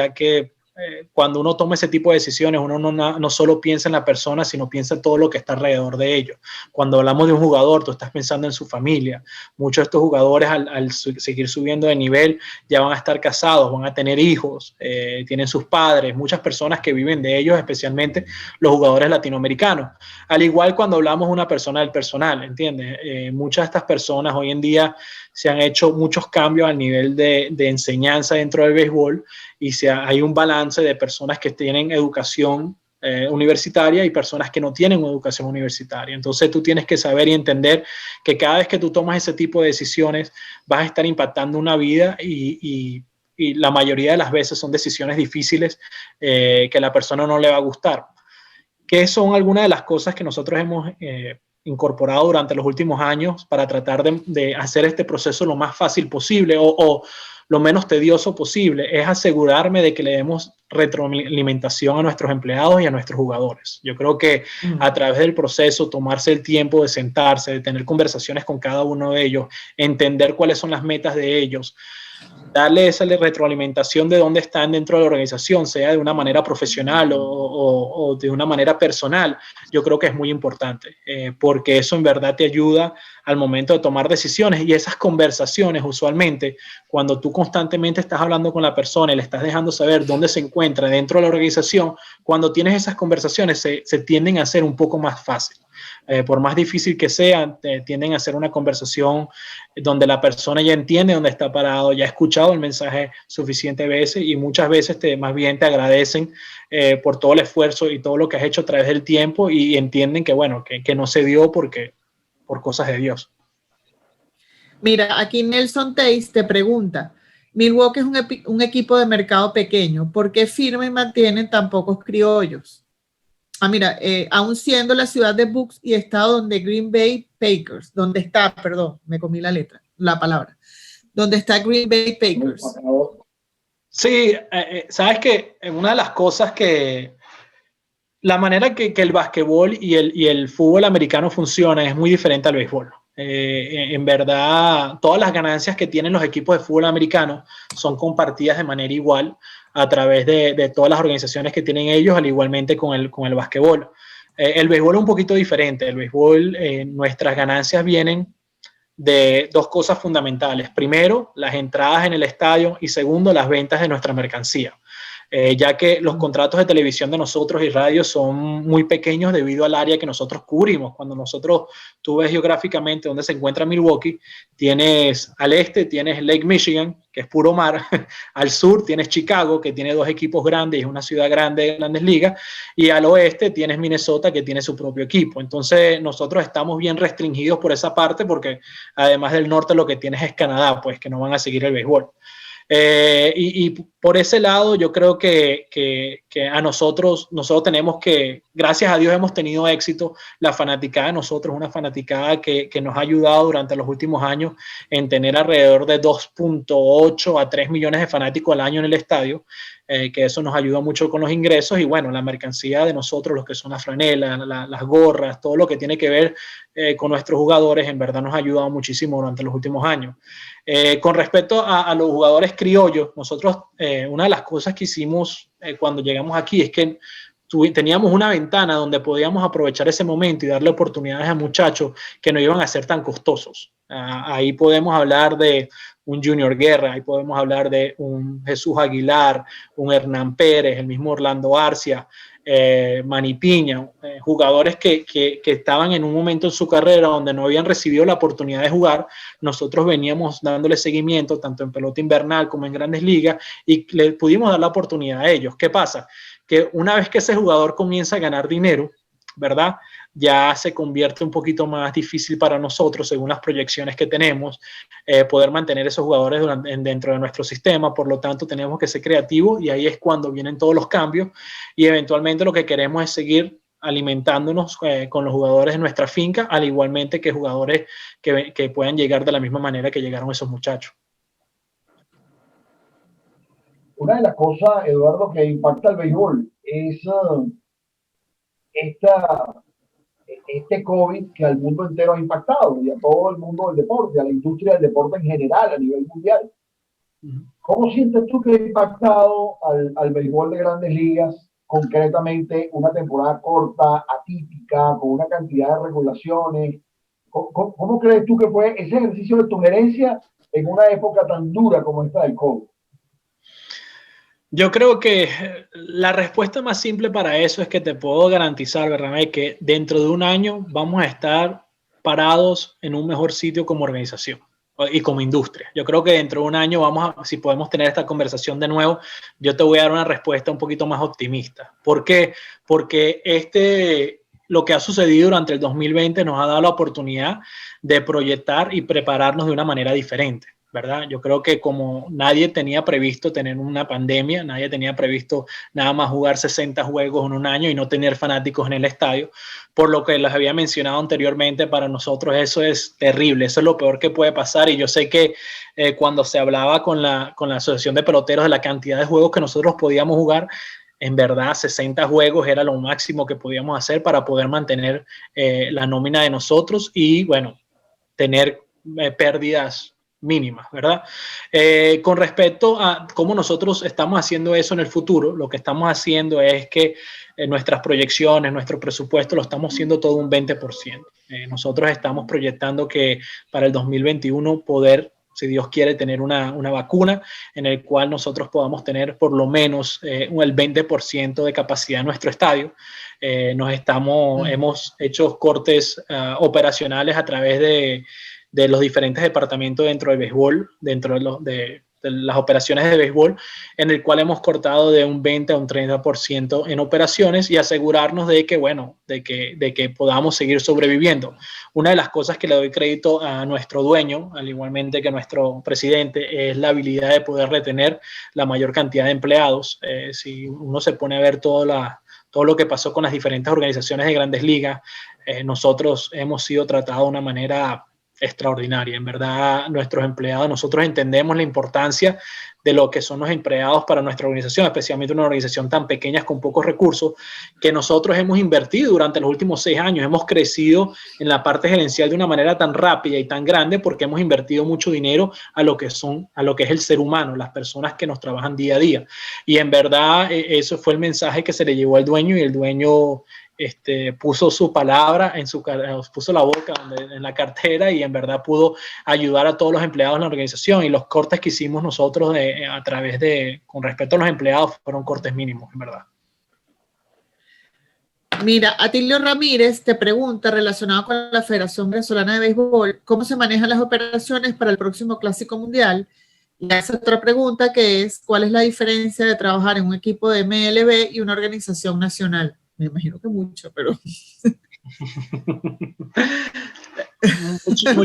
cuando uno toma ese tipo de decisiones, uno no solo piensa en la persona, sino piensa en todo lo que está alrededor de ellos. Cuando hablamos de un jugador, tú estás pensando en su familia. Muchos de estos jugadores, al seguir subiendo de nivel, ya van a estar casados, van a tener hijos, tienen sus padres, muchas personas que viven de ellos, especialmente los jugadores latinoamericanos. Al igual cuando hablamos de una persona del personal, ¿entiendes? Muchas de estas personas hoy en día se han hecho muchos cambios al nivel de enseñanza dentro del béisbol, y hay un balance de personas que tienen educación universitaria y personas que no tienen educación universitaria. Entonces tú tienes que saber y entender que cada vez que tú tomas ese tipo de decisiones vas a estar impactando una vida, y la mayoría de las veces son decisiones difíciles que a la persona no le va a gustar. ¿Qué son algunas de las cosas que nosotros hemos incorporado durante los últimos años para tratar de hacer este proceso lo más fácil posible o lo menos tedioso posible? Es asegurarme de que le demos retroalimentación a nuestros empleados y a nuestros jugadores. Yo creo que a través del proceso, tomarse el tiempo de sentarse, de tener conversaciones con cada uno de ellos, entender cuáles son las metas de ellos, darle esa retroalimentación de dónde están dentro de la organización, sea de una manera profesional o de una manera personal, yo creo que es muy importante, porque eso en verdad te ayuda al momento de tomar decisiones. Y esas conversaciones, usualmente, cuando tú constantemente estás hablando con la persona y le estás dejando saber dónde se encuentra dentro de la organización, cuando tienes esas conversaciones se tienden a hacer un poco más fácil. Por más difícil que sea, tienden a ser una conversación donde la persona ya entiende dónde está parado, ya ha escuchado el mensaje suficientes veces, y muchas veces más bien te agradecen por todo el esfuerzo y todo lo que has hecho a través del tiempo, y entienden que, bueno, que no se dio por cosas de Dios. Mira, aquí Nelson Teis te pregunta, Milwaukee es un equipo de mercado pequeño, ¿por qué firma y mantienen tan pocos criollos? Mira, aún siendo la ciudad de Bucks y estado donde Green Bay Packers, donde está, perdón, me comí la palabra, donde está Green Bay Packers. Sí, sabes que una de las cosas la manera que el basquetbol y el fútbol americano funciona es muy diferente al béisbol. En verdad, todas las ganancias que tienen los equipos de fútbol americano son compartidas de manera igual a través de todas las organizaciones que tienen ellos, al igualmente con el basquetbol. El béisbol es un poquito diferente. El béisbol, nuestras ganancias vienen de dos cosas fundamentales. Primero, las entradas en el estadio, y segundo, las ventas de nuestra mercancía. Ya que los contratos de televisión de nosotros y radio son muy pequeños debido al área que nosotros cubrimos. Cuando tú ves geográficamente dónde se encuentra Milwaukee, tienes al este, tienes Lake Michigan, que es puro mar, al sur tienes Chicago, que tiene 2 equipos grandes y es una ciudad grande de Grandes Ligas, y al oeste tienes Minnesota, que tiene su propio equipo. Entonces nosotros estamos bien restringidos por esa parte, porque además del norte lo que tienes es Canadá, pues, que no van a seguir el béisbol. Y por ese lado yo creo que a nosotros tenemos que, gracias a Dios hemos tenido éxito. La fanaticada de nosotros es una fanaticada que nos ha ayudado durante los últimos años en tener alrededor de 2.8 a 3 millones de fanáticos al año en el estadio, que eso nos ayuda mucho con los ingresos. Y bueno, la mercancía de nosotros, los que son las franelas, las gorras, todo lo que tiene que ver con nuestros jugadores, en verdad nos ha ayudado muchísimo durante los últimos años. Con respecto a los jugadores criollos, nosotros una de las cosas que hicimos cuando llegamos aquí es que teníamos una ventana donde podíamos aprovechar ese momento y darle oportunidades a muchachos que no iban a ser tan costosos. Ahí podemos hablar de un Junior Guerra, ahí podemos hablar de un Jesús Aguilar, un Hernán Pérez, el mismo Orlando Arcia, Manny Piña, jugadores que estaban en un momento en su carrera donde no habían recibido la oportunidad de jugar. Nosotros veníamos dándole seguimiento tanto en pelota invernal como en Grandes Ligas, y le pudimos dar la oportunidad a ellos. ¿Qué pasa? que una vez que ese jugador comienza a ganar dinero, ¿verdad? Ya se convierte un poquito más difícil para nosotros, según las proyecciones que tenemos, poder mantener esos jugadores dentro de nuestro sistema. Por lo tanto, tenemos que ser creativos y ahí es cuando vienen todos los cambios y eventualmente lo que queremos es seguir alimentándonos con los jugadores de nuestra finca, al igualmente que jugadores que puedan llegar de la misma manera que llegaron esos muchachos. Una de las cosas, Eduardo, que impacta el béisbol es este COVID que al mundo entero ha impactado y a todo el mundo del deporte, a la industria del deporte en general a nivel mundial. ¿Cómo sientes tú que ha impactado al béisbol de Grandes Ligas, concretamente una temporada corta, atípica, con una cantidad de regulaciones? ¿Cómo crees tú que fue ese ejercicio de tu gerencia en una época tan dura como esta del COVID? Yo creo que la respuesta más simple para eso es que te puedo garantizar, Bernabé, que dentro de un año vamos a estar parados en un mejor sitio como organización y como industria. Yo creo que dentro de un año si podemos tener esta conversación de nuevo, yo te voy a dar una respuesta un poquito más optimista. ¿Por qué? Porque lo que ha sucedido durante el 2020 nos ha dado la oportunidad de proyectar y prepararnos de una manera diferente, ¿verdad? Yo creo que como nadie tenía previsto tener una pandemia, nadie tenía previsto nada más jugar 60 juegos en un año y no tener fanáticos en el estadio, por lo que les había mencionado anteriormente, para nosotros eso es terrible, eso es lo peor que puede pasar y yo sé que cuando se hablaba con la Asociación de Peloteros de la cantidad de juegos que nosotros podíamos jugar, en verdad 60 juegos era lo máximo que podíamos hacer para poder mantener la nómina de nosotros y bueno, tener pérdidas mínimas, ¿verdad? Con respecto a cómo nosotros estamos haciendo eso en el futuro, lo que estamos haciendo es que nuestras proyecciones, nuestro presupuesto lo estamos haciendo todo un 20%. Nosotros estamos proyectando que para el 2021 poder, si Dios quiere, tener una vacuna en el cual nosotros podamos tener por lo menos el 20% de capacidad en nuestro estadio. Hemos hecho cortes operacionales a través de los diferentes departamentos dentro del béisbol, dentro de las operaciones de béisbol, en el cual hemos cortado de un 20 a un 30% en operaciones y asegurarnos de que, bueno, de que podamos seguir sobreviviendo. Una de las cosas que le doy crédito a nuestro dueño, al igualmente que nuestro presidente, es la habilidad de poder retener la mayor cantidad de empleados. Si uno se pone a ver todo lo que pasó con las diferentes organizaciones de Grandes Ligas, nosotros hemos sido tratados de una manera extraordinaria. En verdad, nuestros empleados, nosotros entendemos la importancia de lo que son los empleados para nuestra organización, especialmente una organización tan pequeña con pocos recursos, que nosotros hemos invertido durante los últimos 6 años. Hemos crecido en la parte gerencial de una manera tan rápida y tan grande porque hemos invertido mucho dinero a lo que es el ser humano, las personas que nos trabajan día a día. Y en verdad, eso fue el mensaje que se le llevó al dueño y el dueño puso su palabra, puso la boca en la cartera y en verdad pudo ayudar a todos los empleados de la organización, y los cortes que hicimos nosotros con respecto a los empleados fueron cortes mínimos, en verdad. Mira, Atilio Ramírez te pregunta, relacionado con la Federación Venezolana de Béisbol, ¿cómo se manejan las operaciones para el próximo Clásico Mundial? Y hace otra pregunta que es, ¿cuál es la diferencia de trabajar en un equipo de MLB y una organización nacional? Me imagino que mucho, pero...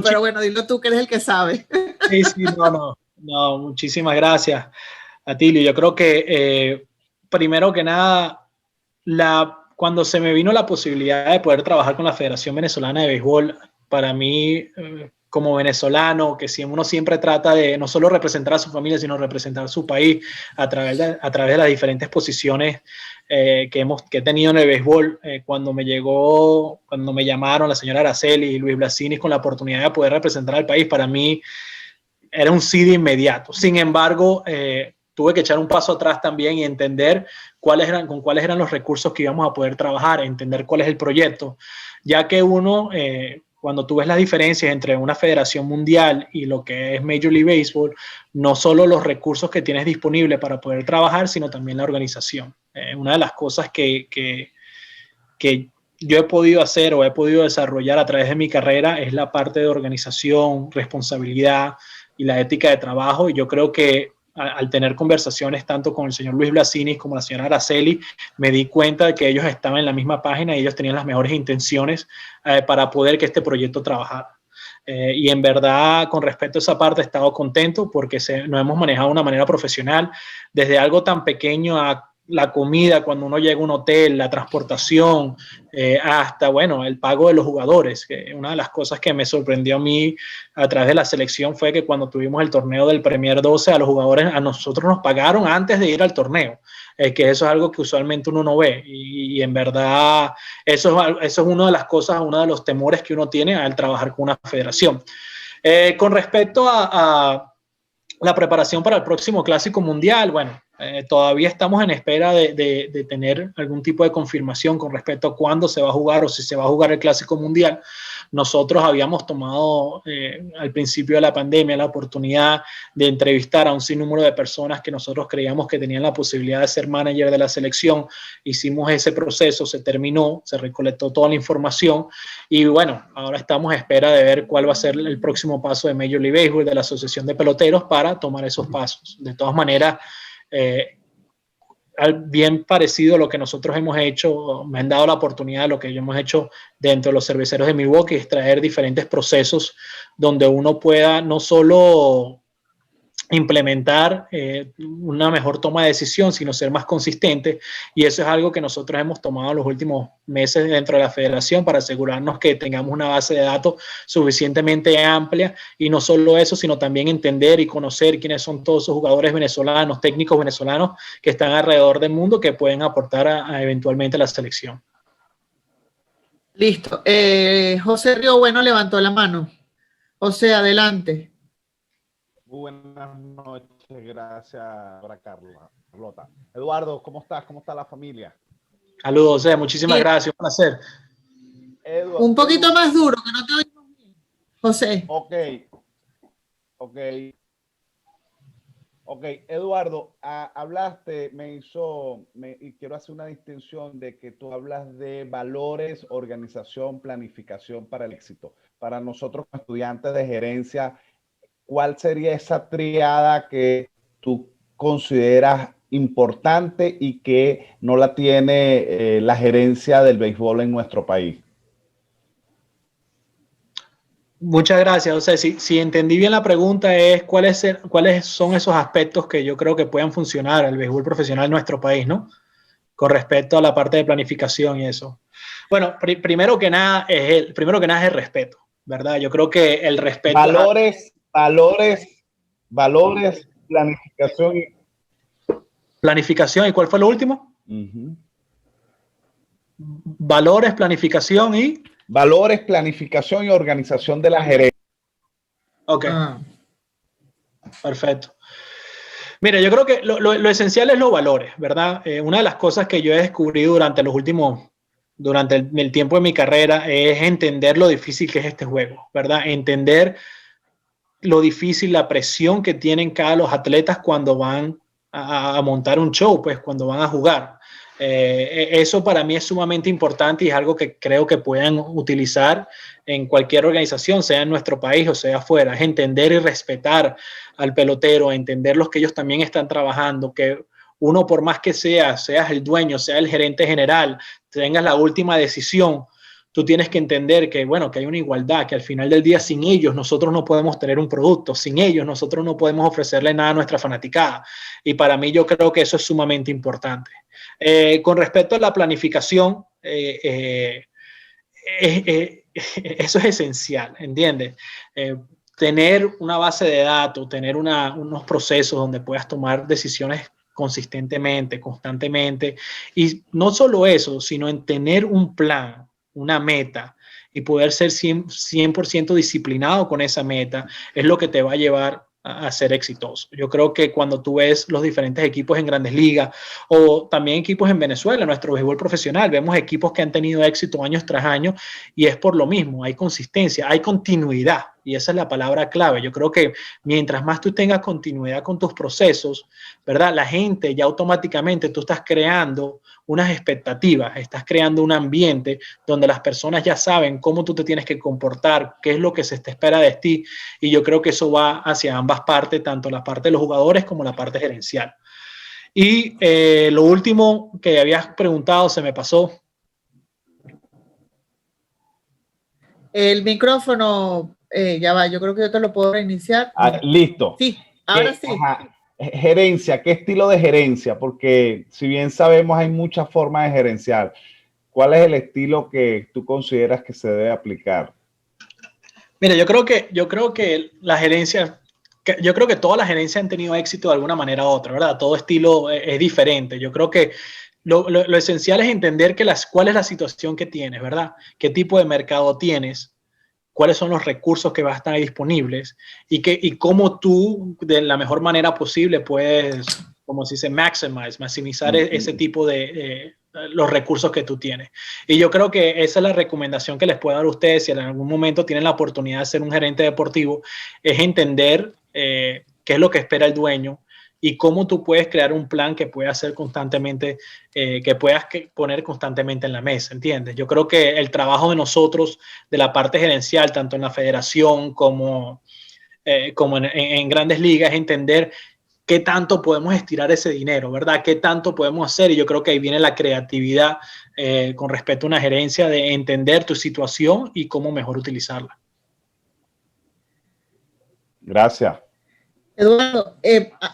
Pero bueno, dilo tú que eres el que sabe. Sí, no, muchísimas gracias, Atilio. Yo creo que primero que nada, cuando se me vino la posibilidad de poder trabajar con la Federación Venezolana de Béisbol, para mí, como venezolano, que uno siempre trata de no solo representar a su familia, sino representar a su país a través de las diferentes posiciones que he tenido en el béisbol. Cuando me llamaron la señora Araceli y Luis Blasinis con la oportunidad de poder representar al país, para mí era un sí de inmediato. Sin embargo, tuve que echar un paso atrás también y entender con cuáles eran los recursos que íbamos a poder trabajar, entender cuál es el proyecto, ya que uno, cuando tú ves las diferencias entre una federación mundial y lo que es Major League Baseball, no solo los recursos que tienes disponibles para poder trabajar, sino también la organización. Una de las cosas que yo he podido hacer o he podido desarrollar a través de mi carrera es la parte de organización, responsabilidad y la ética de trabajo, y yo creo que al tener conversaciones tanto con el señor Luis Blasini como la señora Araceli, me di cuenta de que ellos estaban en la misma página y ellos tenían las mejores intenciones para poder que este proyecto trabajara. Y en verdad, con respecto a esa parte, he estado contento porque nos hemos manejado de una manera profesional, desde algo tan pequeño a la comida cuando uno llega a un hotel, la transportación, hasta, bueno, el pago de los jugadores. Que una de las cosas que me sorprendió a mí a través de la selección fue que cuando tuvimos el torneo del Premier 12, a los jugadores, a nosotros nos pagaron antes de ir al torneo, que eso es algo que usualmente uno no ve, y en verdad eso es una de las cosas, uno de los temores que uno tiene al trabajar con una federación. Con respecto a la preparación para el próximo Clásico Mundial, bueno, todavía estamos en espera de tener algún tipo de confirmación con respecto a cuándo se va a jugar o si se va a jugar el Clásico Mundial. Nosotros habíamos tomado al principio de la pandemia la oportunidad de entrevistar a un sinnúmero de personas que nosotros creíamos que tenían la posibilidad de ser manager de la selección. Hicimos ese proceso, se terminó, se recolectó toda la información y bueno, ahora estamos a espera de ver cuál va a ser el próximo paso de Major League Baseball, de la Asociación de Peloteros, para tomar esos pasos. De todas maneras, bien parecido a lo que nosotros hemos hecho, me han dado la oportunidad de lo que hemos hecho dentro de los cerveceros de Milwaukee, es traer diferentes procesos donde uno pueda no solo implementar una mejor toma de decisión, sino ser más consistente, y eso es algo que nosotros hemos tomado en los últimos meses dentro de la federación para asegurarnos que tengamos una base de datos suficientemente amplia, y no solo eso, sino también entender y conocer quiénes son todos esos jugadores venezolanos, técnicos venezolanos que están alrededor del mundo que pueden aportar eventualmente a la selección. Listo. José Río Bueno levantó la mano. José, adelante. Buenas noches, gracias, Carlota. Eduardo, ¿cómo estás? ¿Cómo está la familia? Saludos, José, muchísimas gracias, un placer. Eduardo, un poquito más duro, que no te oímos bien. José. Ok, Eduardo, hablaste, y quiero hacer una distinción de que tú hablas de valores, organización, planificación para el éxito. Para nosotros, como estudiantes de gerencia, ¿cuál sería esa triada que tú consideras importante y que no la tiene la gerencia del béisbol en nuestro país? Muchas gracias. O sea, si entendí bien la pregunta es cuáles son esos aspectos que yo creo que puedan funcionar al béisbol profesional en nuestro país, ¿no? Con respecto a la parte de planificación y eso. Bueno, primero que nada es el respeto, ¿verdad? Yo creo que el respeto... Valores, planificación y... Planificación, ¿y cuál fue lo último? Valores, planificación y... Valores, planificación y organización de la gerencia. Ok. Perfecto. Mira, yo creo que lo esencial es los valores, ¿verdad? Una de las cosas que yo he descubrido durante el tiempo de mi carrera es entender lo difícil que es este juego, ¿verdad? Entender lo difícil, la presión que tienen cada los atletas cuando van a montar un show, pues cuando van a jugar. Eso para mí es sumamente importante y es algo que creo que puedan utilizar en cualquier organización, sea en nuestro país o sea afuera. Es entender y respetar al pelotero, entender los que ellos también están trabajando, que uno, por más que seas el dueño, sea el gerente general, tengas la última decisión, tú tienes que entender que, bueno, que hay una igualdad, que al final del día sin ellos nosotros no podemos tener un producto, sin ellos nosotros no podemos ofrecerle nada a nuestra fanaticada. Y para mí yo creo que eso es sumamente importante. Con respecto a la planificación, eso es esencial, ¿entiendes? Tener una base de datos, tener unos procesos donde puedas tomar decisiones consistentemente, constantemente. Y no solo eso, sino en tener un plan, una meta y poder ser 100% disciplinado con esa meta es lo que te va a llevar a ser exitoso. Yo creo que cuando tú ves los diferentes equipos en Grandes Ligas o también equipos en Venezuela, nuestro béisbol profesional, vemos equipos que han tenido éxito años tras años y es por lo mismo, hay consistencia, hay continuidad. Y esa es la palabra clave. Yo creo que mientras más tú tengas continuidad con tus procesos, ¿verdad? La gente ya automáticamente tú estás creando unas expectativas, estás creando un ambiente donde las personas ya saben cómo tú te tienes que comportar, qué es lo que se te espera de ti. Y yo creo que eso va hacia ambas partes, tanto la parte de los jugadores como la parte gerencial. Y lo último que habías preguntado se me pasó. El micrófono, ya va, yo creo que yo te lo puedo reiniciar. Listo. Sí, ahora sí. Ajá. Gerencia, ¿qué estilo de gerencia? Porque si bien sabemos hay muchas formas de gerenciar, ¿cuál es el estilo que tú consideras que se debe aplicar? Mira, yo creo que la gerencia, yo creo que todas las gerencias han tenido éxito de alguna manera u otra, ¿verdad? Todo estilo es diferente. Yo creo que lo esencial es entender cuál es la situación que tienes, ¿verdad? ¿Qué tipo de mercado tienes? ¿Cuáles son los recursos que van a estar disponibles? Y cómo tú, de la mejor manera posible, puedes, como se dice, maximizar ese tipo de los recursos que tú tienes. Y yo creo que esa es la recomendación que les puedo dar a ustedes si en algún momento tienen la oportunidad de ser un gerente deportivo, es entender qué es lo que espera el dueño y cómo tú puedes crear un plan que pueda hacer constantemente, que puedas poner constantemente en la mesa, ¿entiendes? Yo creo que el trabajo de nosotros, de la parte gerencial, tanto en la federación como en grandes ligas, es entender qué tanto podemos estirar ese dinero, ¿verdad? ¿Qué tanto podemos hacer? Y yo creo que ahí viene la creatividad con respecto a una gerencia de entender tu situación y cómo mejor utilizarla. Gracias. Eduardo,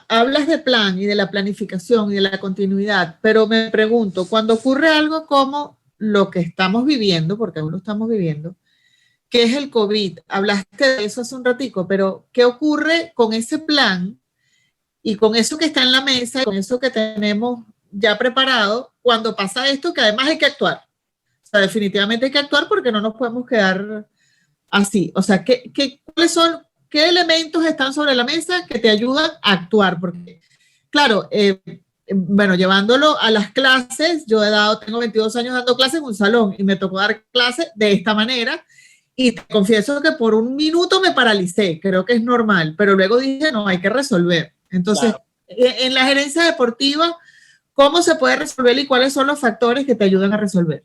hablas de plan y de la planificación y de la continuidad, pero me pregunto, cuando ocurre algo como lo que estamos viviendo, porque aún lo estamos viviendo, que es el COVID, hablaste de eso hace un ratico, pero ¿qué ocurre con ese plan y con eso que está en la mesa y con eso que tenemos ya preparado cuando pasa esto, que además hay que actuar? O sea, definitivamente hay que actuar porque no nos podemos quedar así. O sea, ¿cuáles son? ¿Qué elementos están sobre la mesa que te ayudan a actuar? Porque, claro, bueno, llevándolo a las clases, tengo 22 años dando clases en un salón y me tocó dar clases de esta manera y te confieso que por un minuto me paralicé, creo que es normal, pero luego dije, no, hay que resolver. Entonces, claro, en la gerencia deportiva, ¿cómo se puede resolver y cuáles son los factores que te ayudan a resolver?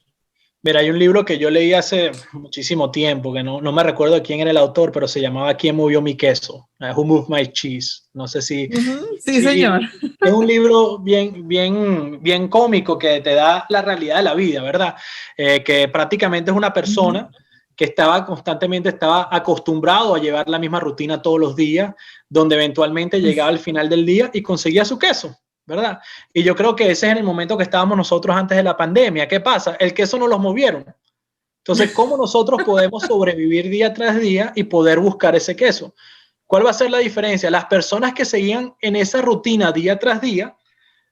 Mira, hay un libro que yo leí hace muchísimo tiempo, que no me recuerdo quién era el autor, pero se llamaba ¿Quién movió mi queso? Who Moved My Cheese? No sé si... Sí, señor. Es un libro bien cómico que te da la realidad de la vida, ¿verdad? Que prácticamente es una persona que constantemente estaba acostumbrado a llevar la misma rutina todos los días, donde eventualmente llegaba al final del día y conseguía su queso, ¿verdad? Y yo creo que ese es en el momento que estábamos nosotros antes de la pandemia. ¿Qué pasa? El queso no los movieron. Entonces, ¿cómo nosotros podemos sobrevivir día tras día y poder buscar ese queso? ¿Cuál va a ser la diferencia? Las personas que seguían en esa rutina día tras día,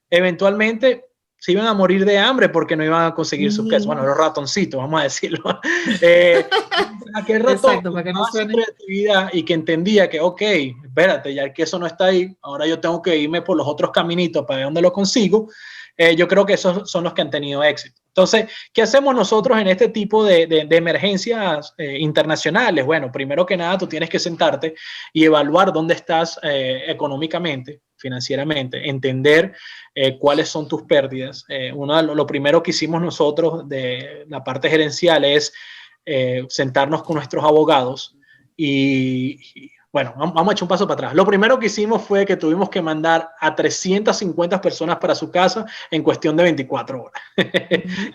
eventualmente se iban a morir de hambre porque no iban a conseguir su queso. Bueno, los ratoncitos, vamos a decirlo. Aquel ratón, exacto, para que no suene. Su creatividad y que entendía que, ok, espérate, ya el queso no está ahí, ahora yo tengo que irme por los otros caminitos para ver dónde lo consigo. Yo creo que esos son los que han tenido éxito. Entonces, ¿qué hacemos nosotros en este tipo de emergencias internacionales? Bueno, primero que nada, tú tienes que sentarte y evaluar dónde estás económicamente, financieramente, entender cuáles son tus pérdidas. Lo primero que hicimos nosotros de la parte gerencial es sentarnos con nuestros abogados y bueno, vamos a echar un paso para atrás. Lo primero que hicimos fue que tuvimos que mandar a 350 personas para su casa en cuestión de 24 horas.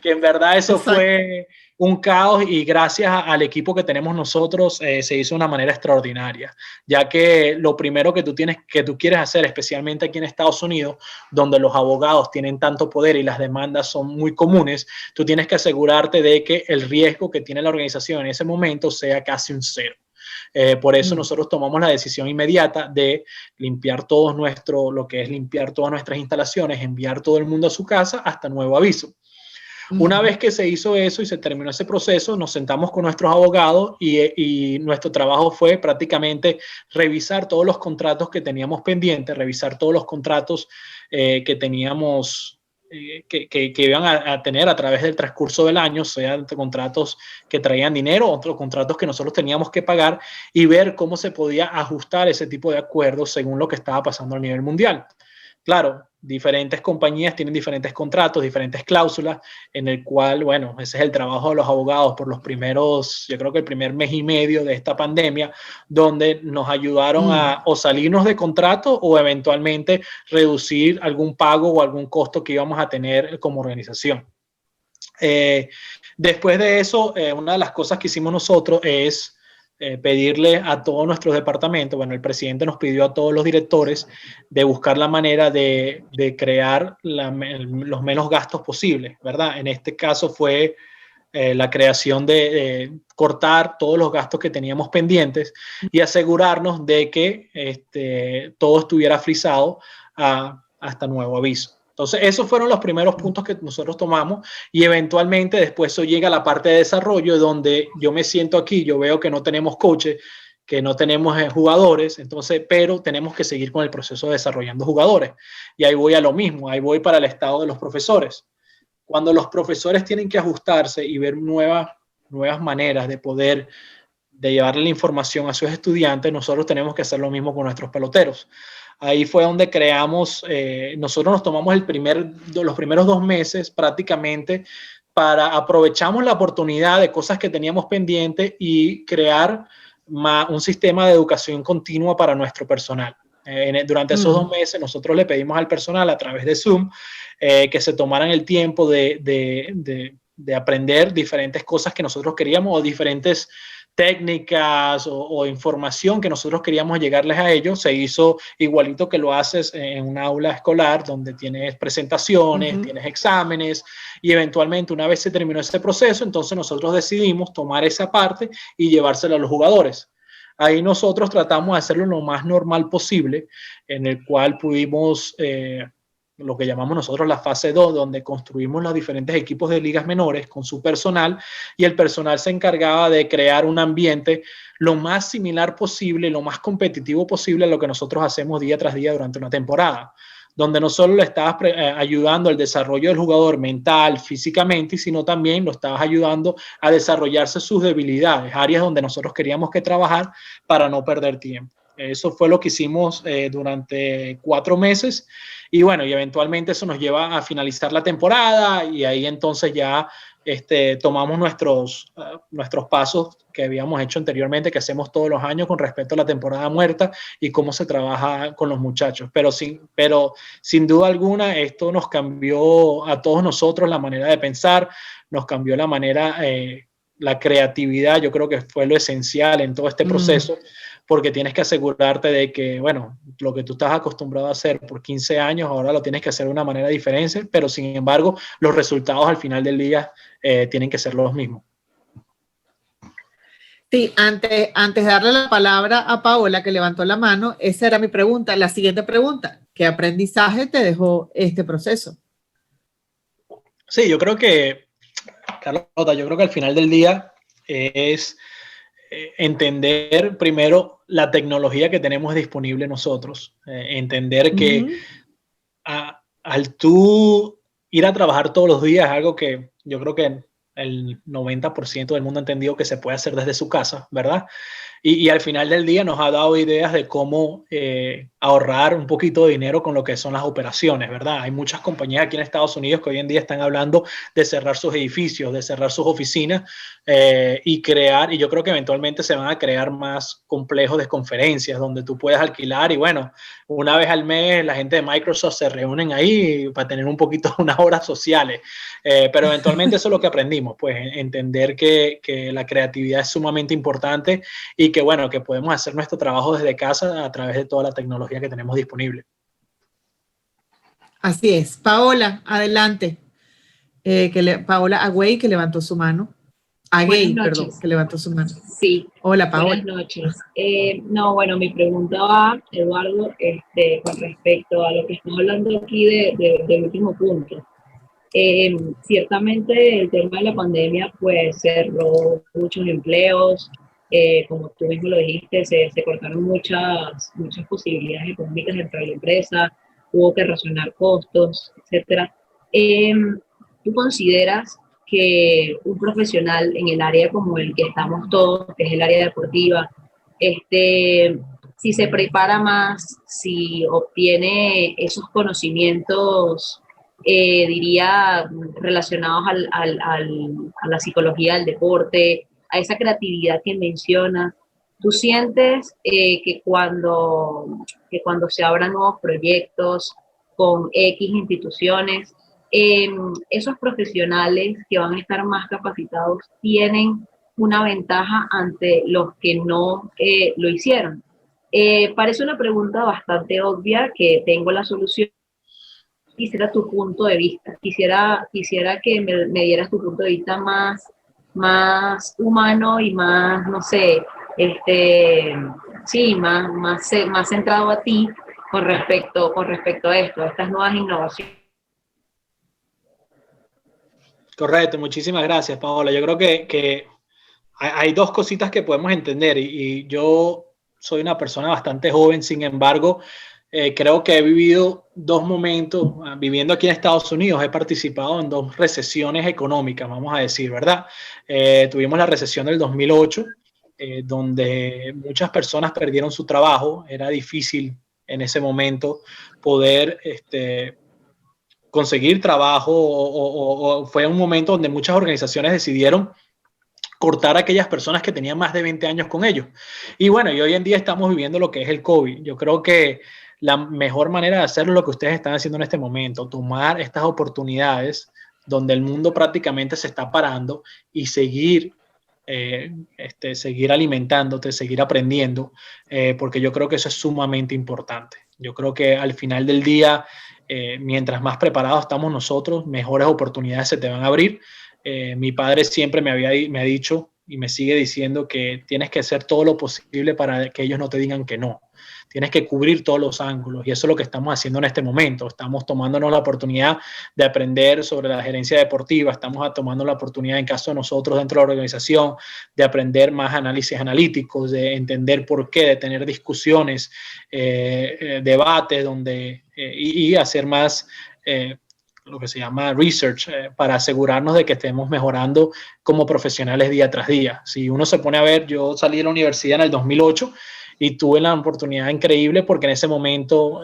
Que en verdad eso fue un caos y gracias al equipo que tenemos nosotros se hizo de una manera extraordinaria, ya que lo primero que tú quieres hacer, especialmente aquí en Estados Unidos, donde los abogados tienen tanto poder y las demandas son muy comunes, tú tienes que asegurarte de que el riesgo que tiene la organización en ese momento sea casi un cero. Por eso nosotros tomamos la decisión inmediata de limpiar lo que es limpiar todas nuestras instalaciones, enviar todo el mundo a su casa hasta nuevo aviso. Una vez que se hizo eso y se terminó ese proceso, nos sentamos con nuestros abogados y nuestro trabajo fue prácticamente revisar todos los contratos que teníamos pendientes, revisar todos los contratos que teníamos que iban a tener a través del transcurso del año, sean contratos que traían dinero, otros contratos que nosotros teníamos que pagar, y ver cómo se podía ajustar ese tipo de acuerdos según lo que estaba pasando a nivel mundial. Claro, diferentes compañías tienen diferentes contratos, diferentes cláusulas, en el cual, bueno, ese es el trabajo de los abogados por los primeros, yo creo que el primer mes y medio de esta pandemia, donde nos ayudaron a o salirnos de contrato o eventualmente reducir algún pago o algún costo que íbamos a tener como organización. Después de eso, una de las cosas que hicimos nosotros es pedirle a todos nuestros departamentos, bueno, el presidente nos pidió a todos los directores de buscar la manera de crear los menos gastos posibles, ¿verdad? En este caso fue la creación de cortar todos los gastos que teníamos pendientes y asegurarnos de que todo estuviera frisado hasta nuevo aviso. Entonces, esos fueron los primeros puntos que nosotros tomamos y eventualmente después eso llega a la parte de desarrollo donde yo me siento aquí, yo veo que no tenemos coaches, que no tenemos jugadores, entonces, pero tenemos que seguir con el proceso de desarrollando jugadores. Y ahí voy a lo mismo, ahí voy para el estado de los profesores. Cuando los profesores tienen que ajustarse y ver nuevas maneras de poder de llevarle la información a sus estudiantes, nosotros tenemos que hacer lo mismo con nuestros peloteros. Ahí fue donde creamos, nosotros nos tomamos los primeros 2 meses prácticamente aprovechamos la oportunidad de cosas que teníamos pendientes y crear un sistema de educación continua para nuestro personal. Durante esos 2 meses nosotros le pedimos al personal a través de Zoom que se tomaran el tiempo de aprender diferentes cosas que nosotros queríamos o diferentes técnicas o información que nosotros queríamos llegarles a ellos. Se hizo igualito que lo haces en una aula escolar donde tienes presentaciones, tienes exámenes y eventualmente una vez se terminó ese proceso, entonces nosotros decidimos tomar esa parte y llevársela a los jugadores. Ahí nosotros tratamos de hacerlo lo más normal posible, en el cual pudimos lo que llamamos nosotros la fase 2, donde construimos los diferentes equipos de ligas menores con su personal y el personal se encargaba de crear un ambiente lo más similar posible, lo más competitivo posible a lo que nosotros hacemos día tras día durante una temporada, donde no solo le estabas ayudando al desarrollo del jugador mental, físicamente, sino también lo estabas ayudando a desarrollarse sus debilidades, áreas donde nosotros queríamos que trabajar para no perder tiempo. Eso fue lo que hicimos durante 4 meses y bueno, y eventualmente eso nos lleva a finalizar la temporada y ahí entonces ya tomamos nuestros pasos que habíamos hecho anteriormente, que hacemos todos los años con respecto a la temporada muerta y cómo se trabaja con los muchachos. Pero sin duda alguna esto nos cambió a todos nosotros la manera de pensar, nos cambió la manera, la creatividad, yo creo que fue lo esencial en todo este proceso, porque tienes que asegurarte de que, bueno, lo que tú estás acostumbrado a hacer por 15 años, ahora lo tienes que hacer de una manera diferente, pero sin embargo, los resultados al final del día tienen que ser los mismos. Sí, antes de darle la palabra a Paola, que levantó la mano, esa era mi pregunta. La siguiente pregunta, ¿qué aprendizaje te dejó este proceso? Sí, yo creo que, Carlota, al final del día es entender primero la tecnología que tenemos disponible nosotros, entender que al tú ir a trabajar todos los días es algo que yo creo que el 90% del mundo ha entendido que se puede hacer desde su casa, ¿verdad? Y al final del día nos ha dado ideas de cómo ahorrar un poquito de dinero con lo que son las operaciones, ¿verdad? Hay muchas compañías aquí en Estados Unidos que hoy en día están hablando de cerrar sus edificios, de cerrar sus oficinas y crear, y yo creo que eventualmente se van a crear más complejos de conferencias donde tú puedes alquilar y bueno, una vez al mes la gente de Microsoft se reúnen ahí para tener un poquito unas horas sociales, pero eventualmente eso es lo que aprendimos, pues entender que la creatividad es sumamente importante y que bueno, que podemos hacer nuestro trabajo desde casa a través de toda la tecnología que tenemos disponible. Así es. Paola, adelante. Paola Agüey, que levantó su mano. Agüey, perdón, que levantó su mano. Sí. Hola, Paola. Buenas noches. No, bueno, mi pregunta va, Eduardo, con respecto a lo que estamos hablando aquí del último punto. Ciertamente el tema de la pandemia pues cerró muchos empleos, como tú mismo lo dijiste, se cortaron muchas posibilidades económicas dentro de la empresa, hubo que razonar costos, etcétera. ¿Tú consideras que un profesional en el área como el que estamos todos, que es el área deportiva, si se prepara más, si obtiene esos conocimientos, diría, relacionados a la psicología del deporte, a esa creatividad que mencionas, ¿tú sientes que cuando se abran nuevos proyectos con X instituciones, esos profesionales que van a estar más capacitados tienen una ventaja ante los que no lo hicieron? Parece una pregunta bastante obvia que tengo la solución. Quisiera tu punto de vista, quisiera que me dieras tu punto de vista más humano y más, no sé, sí, más centrado a ti con respecto a esto, a estas nuevas innovaciones. Correcto, muchísimas gracias, Paola. Yo creo que hay dos cositas que podemos entender y yo soy una persona bastante joven, sin embargo, creo que he vivido dos momentos, viviendo aquí en Estados Unidos, he participado en dos recesiones económicas, vamos a decir, ¿verdad? Tuvimos la recesión del 2008, donde muchas personas perdieron su trabajo, era difícil en ese momento poder conseguir trabajo o fue un momento donde muchas organizaciones decidieron cortar a aquellas personas que tenían más de 20 años con ellos. Y bueno, y hoy en día estamos viviendo lo que es el COVID. Yo creo que la mejor manera de hacerlo es lo que ustedes están haciendo en este momento, tomar estas oportunidades donde el mundo prácticamente se está parando y seguir seguir alimentándote, seguir aprendiendo, porque yo creo que eso es sumamente importante. Yo creo que al final del día, mientras más preparados estamos nosotros, mejores oportunidades se te van a abrir. Mi padre siempre me ha dicho y me sigue diciendo que tienes que hacer todo lo posible para que ellos no te digan que no. Tienes que cubrir todos los ángulos y eso es lo que estamos haciendo en este momento. Estamos tomándonos la oportunidad de aprender sobre la gerencia deportiva, estamos tomando la oportunidad, en caso de nosotros dentro de la organización, de aprender más análisis analíticos, de entender por qué, de tener discusiones, debates y hacer más lo que se llama research, para asegurarnos de que estemos mejorando como profesionales día tras día. Si uno se pone a ver, yo salí de la universidad en el 2008 y tuve la oportunidad increíble porque en ese momento,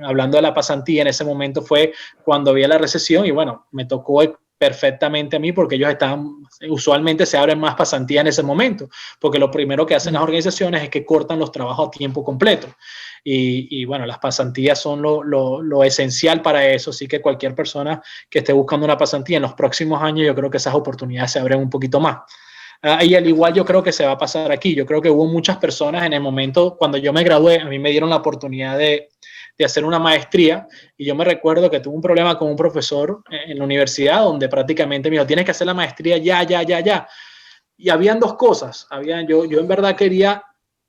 hablando de la pasantía, en ese momento fue cuando había la recesión y bueno, me tocó perfectamente a mí porque ellos usualmente se abren más pasantías en ese momento, porque lo primero que hacen las organizaciones es que cortan los trabajos a tiempo completo. Y bueno, las pasantías son lo esencial para eso, así que cualquier persona que esté buscando una pasantía en los próximos años, yo creo que esas oportunidades se abren un poquito más. Y al igual yo creo que se va a pasar aquí. Yo creo que hubo muchas personas en el momento, cuando yo me gradué, a mí me dieron la oportunidad de hacer una maestría y yo me recuerdo que tuve un problema con un profesor en la universidad donde prácticamente me dijo, tienes que hacer la maestría ya. Y habían dos cosas. Yo en verdad quería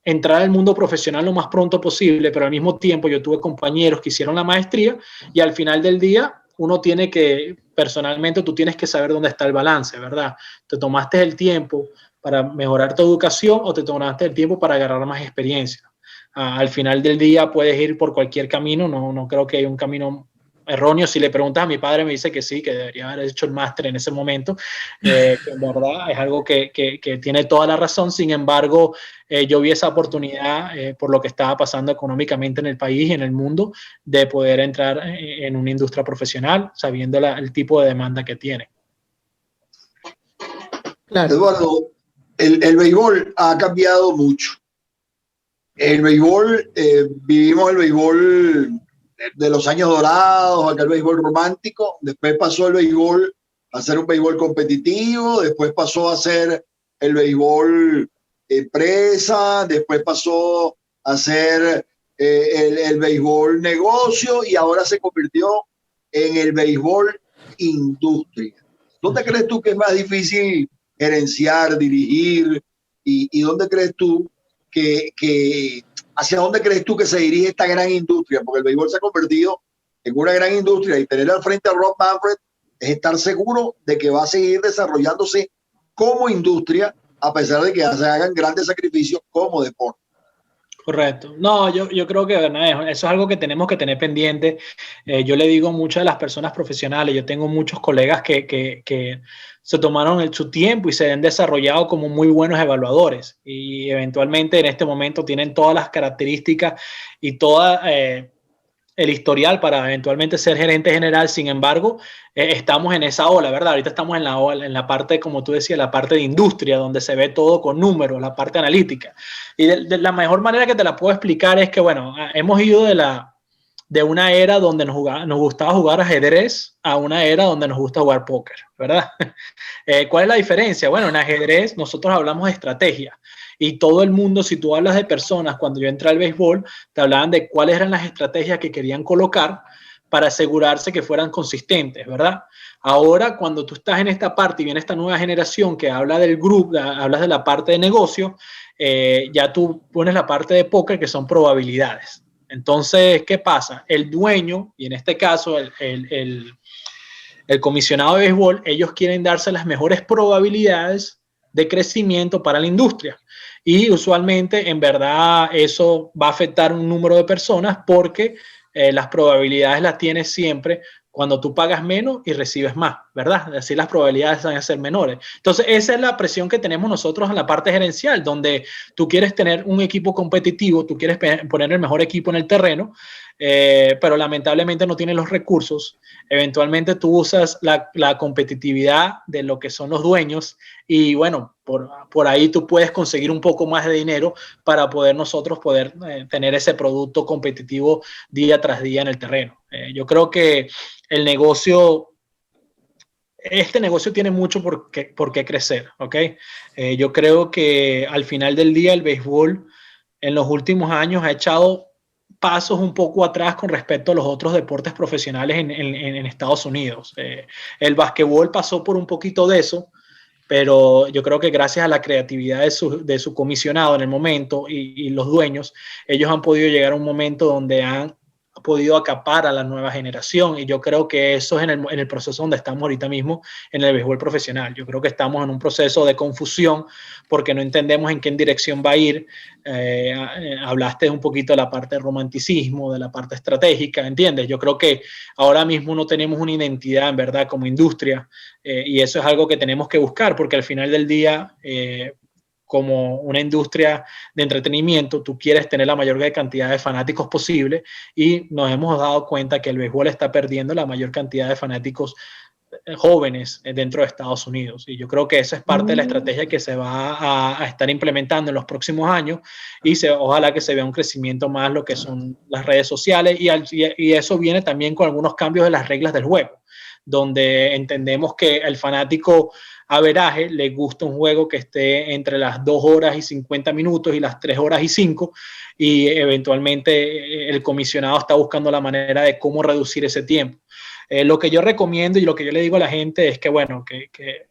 entrar al mundo profesional lo más pronto posible, pero al mismo tiempo yo tuve compañeros que hicieron la maestría y al final del día uno tiene que, personalmente, tú tienes que saber dónde está el balance, ¿verdad? Te tomaste el tiempo para mejorar tu educación o te tomaste el tiempo para agarrar más experiencia. Al final del día puedes ir por cualquier camino, no creo que haya un camino erróneo. Si le preguntas a mi padre, me dice que sí, que debería haber hecho el máster en ese momento, que en verdad es algo que tiene toda la razón. Sin embargo, yo vi esa oportunidad por lo que estaba pasando económicamente en el país y en el mundo, de poder entrar en una industria profesional sabiendo el tipo de demanda que tiene. Claro. Eduardo, el béisbol ha cambiado mucho. El béisbol, vivimos el béisbol de los años dorados, aquel béisbol romántico, después pasó el béisbol a ser un béisbol competitivo, después pasó a ser el béisbol empresa, después pasó a ser el béisbol negocio y ahora se convirtió en el béisbol industria. ¿Dónde crees tú que es más difícil gerenciar, dirigir y dónde crees tú hacia dónde crees tú que se dirige esta gran industria? Porque el béisbol se ha convertido en una gran industria y tener al frente a Rob Manfred es estar seguro de que va a seguir desarrollándose como industria a pesar de que se hagan grandes sacrificios como deporte. Correcto. No, yo creo que eso es algo que tenemos que tener pendiente. Yo le digo a muchas de las personas profesionales, yo tengo muchos colegas que se tomaron su tiempo y se han desarrollado como muy buenos evaluadores y eventualmente en este momento tienen todas las características y toda el historial para eventualmente ser gerente general. Sin embargo, estamos en esa ola, ¿verdad? Ahorita estamos en la ola, en la parte, como tú decías, la parte de industria, donde se ve todo con números, la parte analítica. Y de la mejor manera que te la puedo explicar es que, bueno, hemos ido de una era donde nos gustaba jugar ajedrez a una era donde nos gusta jugar póker, ¿verdad? ¿Cuál es la diferencia? Bueno, en ajedrez nosotros hablamos de estrategia. Y todo el mundo, si tú hablas de personas, cuando yo entré al béisbol, te hablaban de cuáles eran las estrategias que querían colocar para asegurarse que fueran consistentes, ¿verdad? Ahora, cuando tú estás en esta parte y viene esta nueva generación que habla del grupo, hablas de la parte de negocio, ya tú pones la parte de póker que son probabilidades. Entonces, ¿qué pasa? El dueño, y en este caso el comisionado de béisbol, ellos quieren darse las mejores probabilidades de crecimiento para la industria. Y usualmente, en verdad, eso va a afectar un número de personas porque las probabilidades las tienes siempre cuando tú pagas menos y recibes más, ¿verdad? Así las probabilidades van a ser menores. Entonces, esa es la presión que tenemos nosotros en la parte gerencial, donde tú quieres tener un equipo competitivo, tú quieres poner el mejor equipo en el terreno, pero lamentablemente no tienes los recursos. Eventualmente tú usas la competitividad de lo que son los dueños y bueno, por ahí tú puedes conseguir un poco más de dinero para poder nosotros tener ese producto competitivo día tras día en el terreno. Yo creo que este negocio tiene mucho por qué crecer, ¿ok? Yo creo que al final del día el béisbol en los últimos años ha echado pasos un poco atrás con respecto a los otros deportes profesionales en Estados Unidos. El básquetbol pasó por un poquito de eso, pero yo creo que gracias a la creatividad de su comisionado en el momento y los dueños, ellos han podido llegar a un momento donde han podido acapar a la nueva generación y yo creo que eso es en el proceso donde estamos ahorita mismo en el béisbol profesional. Yo creo que estamos en un proceso de confusión porque no entendemos en qué dirección va a ir. Hablaste un poquito de la parte de romanticismo, de la parte estratégica, ¿entiendes? Yo creo que ahora mismo no tenemos una identidad en verdad como industria y eso es algo que tenemos que buscar porque al final del día como una industria de entretenimiento, tú quieres tener la mayor cantidad de fanáticos posible y nos hemos dado cuenta que el béisbol está perdiendo la mayor cantidad de fanáticos jóvenes dentro de Estados Unidos. Y yo creo que esa es parte de la estrategia que se va a estar implementando en los próximos años y ojalá que se vea un crecimiento más lo que son las redes sociales y eso viene también con algunos cambios de las reglas del juego, donde entendemos que el fanático averaje le gusta un juego que esté entre las 2 horas y 50 minutos y las 3 horas y 5 y eventualmente el comisionado está buscando la manera de cómo reducir ese tiempo. Lo que yo recomiendo y lo que yo le digo a la gente es que, bueno, que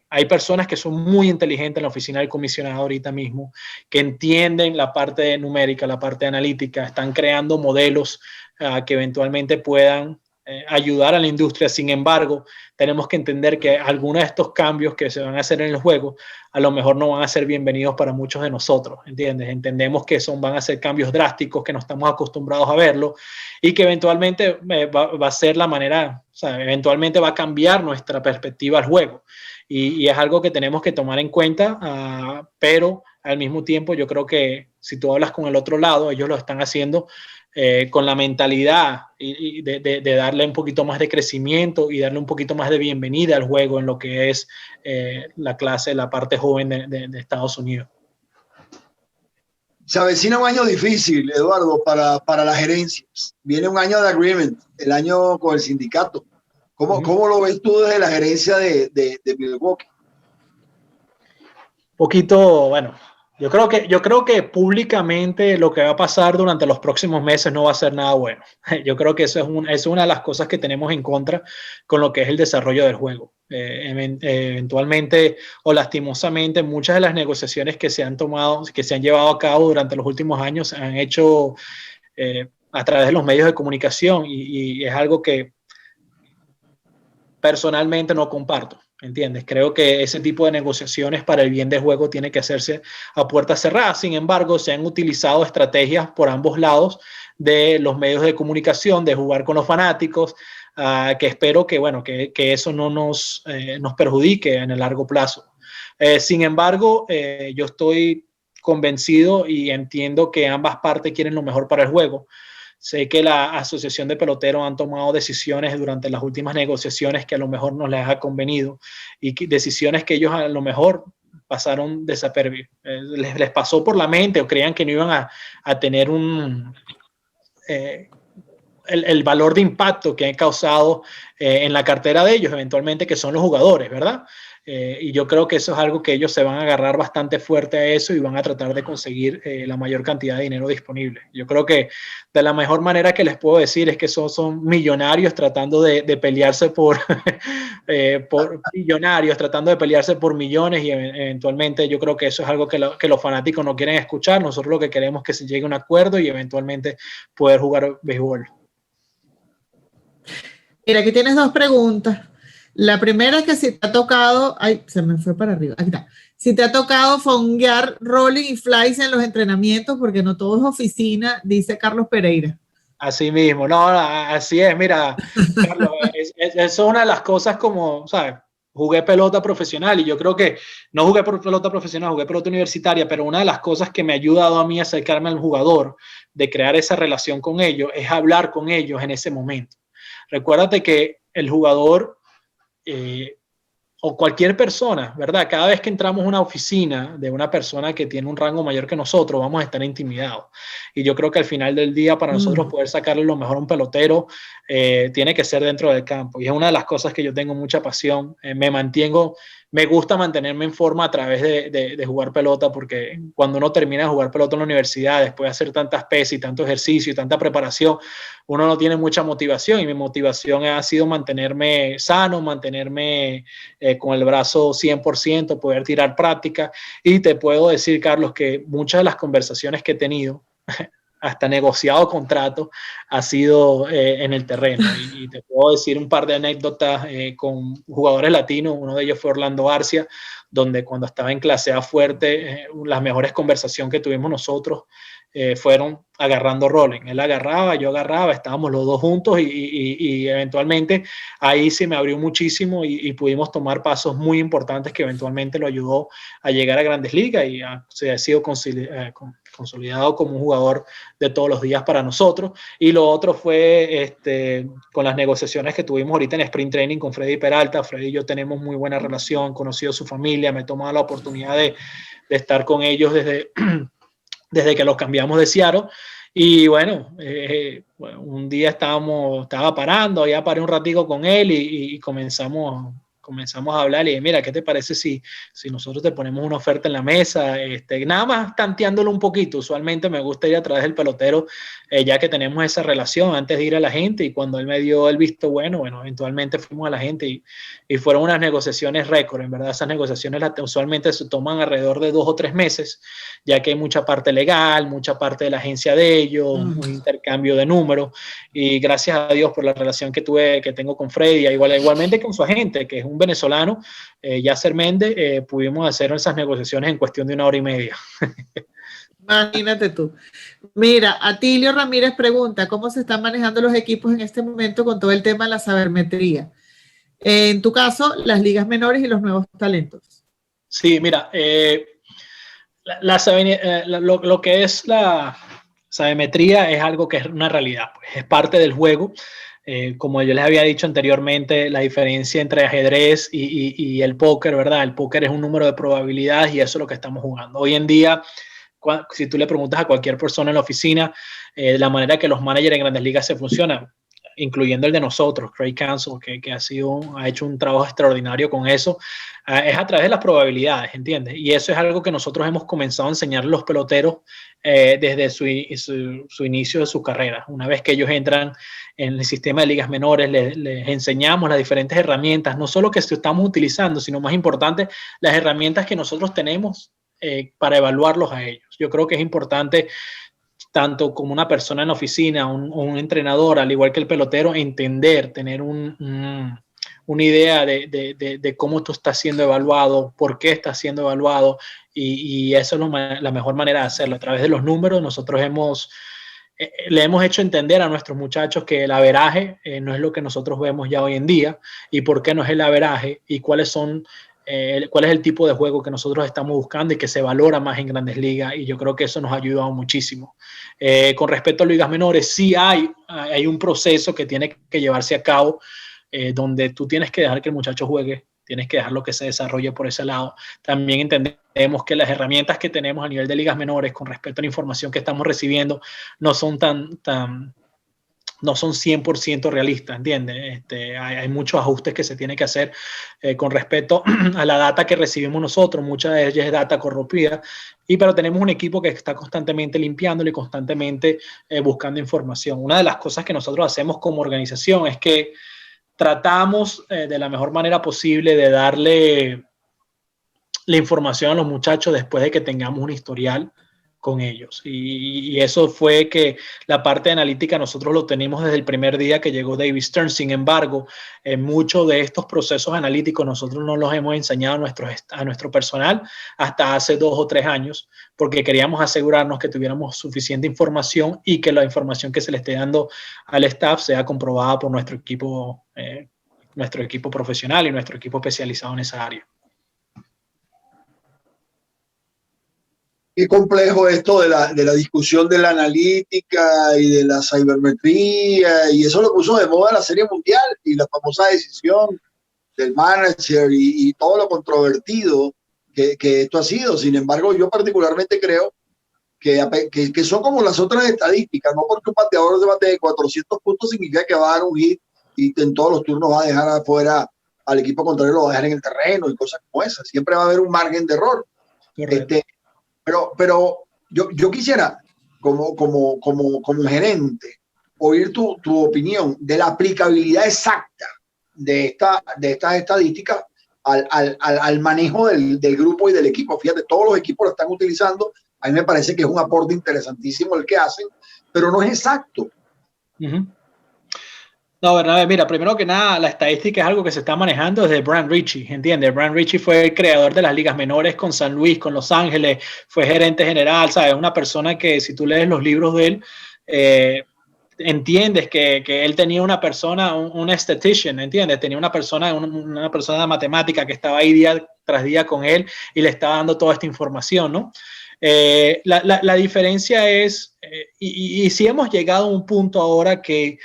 hay personas que son muy inteligentes en la oficina del comisionado ahorita mismo, que entienden la parte numérica, la parte analítica, están creando modelos que eventualmente puedan ayudar a la industria. Sin embargo, tenemos que entender que algunos de estos cambios que se van a hacer en el juego a lo mejor no van a ser bienvenidos para muchos de nosotros, ¿entiendes? Entendemos que van a ser cambios drásticos que no estamos acostumbrados a verlo y que eventualmente va a ser la manera, o sea, eventualmente va a cambiar nuestra perspectiva al juego y es algo que tenemos que tomar en cuenta, pero al mismo tiempo yo creo que si tú hablas con el otro lado, ellos lo están haciendo con la mentalidad de darle un poquito más de crecimiento y darle un poquito más de bienvenida al juego en lo que es la parte joven de Estados Unidos. Se avecina un año difícil, Eduardo, para las gerencias. Viene un año de agreement, el año con el sindicato. ¿Cómo lo ves tú desde la gerencia de Milwaukee? Poquito, bueno, yo creo que públicamente lo que va a pasar durante los próximos meses no va a ser nada bueno. Yo creo que eso es una de las cosas que tenemos en contra con lo que es el desarrollo del juego. Eventualmente o lastimosamente muchas de las negociaciones que se han llevado a cabo durante los últimos años se han hecho a través de los medios de comunicación y es algo que personalmente no comparto. ¿entiendes? Creo que ese tipo de negociaciones para el bien del juego tiene que hacerse a puertas cerradas. Sin embargo, se han utilizado estrategias por ambos lados de los medios de comunicación, de jugar con los fanáticos, que espero que, bueno, que eso no nos perjudique en el largo plazo. Sin embargo, yo estoy convencido y entiendo que ambas partes quieren lo mejor para el juego. Sé que la Asociación de Peloteros han tomado decisiones durante las últimas negociaciones que a lo mejor no les ha convenido y decisiones que ellos a lo mejor pasaron desapercibidos. Les pasó por la mente o creían que no iban a tener el valor de impacto que han causado en la cartera de ellos, eventualmente, que son los jugadores, ¿verdad? Y yo creo que eso es algo que ellos se van a agarrar bastante fuerte a eso y van a tratar de conseguir la mayor cantidad de dinero disponible. Yo creo que de la mejor manera que les puedo decir es que son millonarios tratando de pelearse por millonarios, tratando de pelearse por millones, y eventualmente yo creo que eso es algo que los fanáticos no quieren escuchar. Nosotros lo que queremos es que se llegue a un acuerdo y eventualmente poder jugar béisbol. Mira, aquí tienes dos preguntas. La primera es que si te ha tocado, ay, se me fue para arriba, aquí está. Si te ha tocado fonguear rolling y flies en los entrenamientos, porque no todo es oficina, dice Carlos Pereira. Así mismo, no, así es, mira, Carlos, es una de las cosas como, ¿sabes? Jugué pelota profesional y yo creo que no jugué pelota profesional, jugué pelota universitaria, pero una de las cosas que me ha ayudado a mí a acercarme al jugador, de crear esa relación con ellos, es hablar con ellos en ese momento. Recuérdate que el jugador o cualquier persona, ¿verdad? Cada vez que entramos a una oficina de una persona que tiene un rango mayor que nosotros, vamos a estar intimidados. Y yo creo que al final del día, para nosotros poder sacarle lo mejor a un pelotero, tiene que ser dentro del campo. Y es una de las cosas que yo tengo mucha pasión. Me gusta mantenerme en forma a través de jugar pelota, porque cuando uno termina de jugar pelota en la universidad, después de hacer tantas pesas y tanto ejercicio y tanta preparación, uno no tiene mucha motivación, y mi motivación ha sido mantenerme sano, mantenerme con el brazo 100%, poder tirar práctica. Y te puedo decir, Carlos, que muchas de las conversaciones que he tenido, hasta negociado contrato, ha sido en el terreno. Y te puedo decir un par de anécdotas con jugadores latinos. Uno de ellos fue Orlando Arcia, donde cuando estaba en clase A fuerte, las mejores conversaciones que tuvimos nosotros fueron agarrando rolling. Él agarraba, yo agarraba, estábamos los dos juntos y eventualmente ahí se me abrió muchísimo y pudimos tomar pasos muy importantes que eventualmente lo ayudó a llegar a Grandes Ligas y se ha sido consolidado como un jugador de todos los días para nosotros. Y lo otro fue con las negociaciones que tuvimos ahorita en Sprint Training con Freddy Peralta. Freddy y yo tenemos muy buena relación, conocido a su familia, me he tomado la oportunidad de estar con ellos desde que los cambiamos de Seattle. Y bueno, un día estaba parando, ya paré un ratico con él y comenzamos a hablar y dije, mira, ¿qué te parece si nosotros te ponemos una oferta en la mesa? Nada más tanteándolo un poquito. Usualmente me gusta ir a través del pelotero, ya que tenemos esa relación antes de ir a la gente, y cuando él me dio el visto bueno, eventualmente fuimos a la gente y fueron unas negociaciones récord. En verdad, esas negociaciones usualmente se toman alrededor de 2 o 3 meses, ya que hay mucha parte legal, mucha parte de la agencia de ellos, un intercambio de números, y gracias a Dios por la relación que tengo con Freddy, igualmente con su agente, que es un venezolano, Yasser Méndez, pudimos hacer esas negociaciones en cuestión de 1 hora y media. Imagínate tú. Mira, Atilio Ramírez pregunta, ¿cómo se están manejando los equipos en este momento con todo el tema de la sabermetría? En tu caso, las ligas menores y los nuevos talentos. Sí, mira, lo que es la sabermetría es algo que es una realidad, pues, es parte del juego. Como yo les había dicho anteriormente, la diferencia entre ajedrez y el póker, ¿verdad? El póker es un número de probabilidades y eso es lo que estamos jugando. Hoy en día, si tú le preguntas a cualquier persona en la oficina, la manera que los managers en Grandes Ligas se funcionan, incluyendo el de nosotros, Craig Counsell, que ha hecho un trabajo extraordinario con eso, es a través de las probabilidades, ¿entiendes? Y eso es algo que nosotros hemos comenzado a enseñar a los peloteros desde su inicio de su carrera. Una vez que ellos entran en el sistema de ligas menores, les enseñamos las diferentes herramientas, no solo que estamos utilizando, sino más importante, las herramientas que nosotros tenemos para evaluarlos a ellos. Yo creo que es importante, tanto como una persona en la oficina, un entrenador, al igual que el pelotero, entender, tener un una idea de cómo tú estás siendo evaluado, por qué estás siendo evaluado, y eso es la mejor manera de hacerlo. A través de los números nosotros le hemos hecho entender a nuestros muchachos que el averaje no es lo que nosotros vemos ya hoy en día, y por qué no es el averaje, y cuál es el tipo de juego que nosotros estamos buscando y que se valora más en Grandes Ligas, y yo creo que eso nos ha ayudado muchísimo. Con respecto a ligas menores, sí hay un proceso que tiene que llevarse a cabo, donde tú tienes que dejar que el muchacho juegue, tienes que dejarlo que se desarrolle por ese lado. También entendemos que las herramientas que tenemos a nivel de ligas menores con respecto a la información que estamos recibiendo no son no son 100% realistas, ¿entiendes? Hay muchos ajustes que se tienen que hacer con respecto a la data que recibimos nosotros. Mucha de ella es data corrompida, pero tenemos un equipo que está constantemente limpiándolo y constantemente buscando información. Una de las cosas que nosotros hacemos como organización es que tratamos de la mejor manera posible de darle la información a los muchachos después de que tengamos un historial con ellos. Y eso fue que la parte de analítica nosotros lo tenemos desde el primer día que llegó David Stern. Sin embargo, en muchos de estos procesos analíticos nosotros no los hemos enseñado a nuestro personal hasta hace 2 o 3 años, porque queríamos asegurarnos que tuviéramos suficiente información y que la información que se le esté dando al staff sea comprobada por nuestro equipo profesional y nuestro equipo especializado en esa área. Qué complejo esto de la discusión de la analítica y de la cibermetría, y eso lo puso de moda la Serie Mundial y la famosa decisión del manager y todo lo controvertido que esto ha sido. Sin embargo, yo particularmente creo que son como las otras estadísticas, no porque un bateador de bate de 400 puntos significa que va a dar un hit y en todos los turnos va a dejar afuera al equipo contrario, lo va a dejar en el terreno y cosas como esas. Siempre va a haber un margen de error. Pero yo quisiera, como gerente, oír tu opinión de la aplicabilidad exacta de estas estadísticas al manejo del grupo y del equipo. Fíjate, todos los equipos lo están utilizando. A mí me parece que es un aporte interesantísimo el que hacen, pero no es exacto. No, Bernabé, mira, primero que nada, la estadística es algo que se está manejando desde Brandt Ritchie, ¿entiendes? Brandt Ritchie fue el creador de las ligas menores con San Luis, con Los Ángeles, fue gerente general, ¿sabes? Una persona que si tú lees los libros de él, entiendes que él tenía una persona, un statistician, ¿entiendes? Tenía una persona de matemática que estaba ahí día tras día con él y le estaba dando toda esta información, ¿no? La diferencia es, y si hemos llegado a un punto ahora que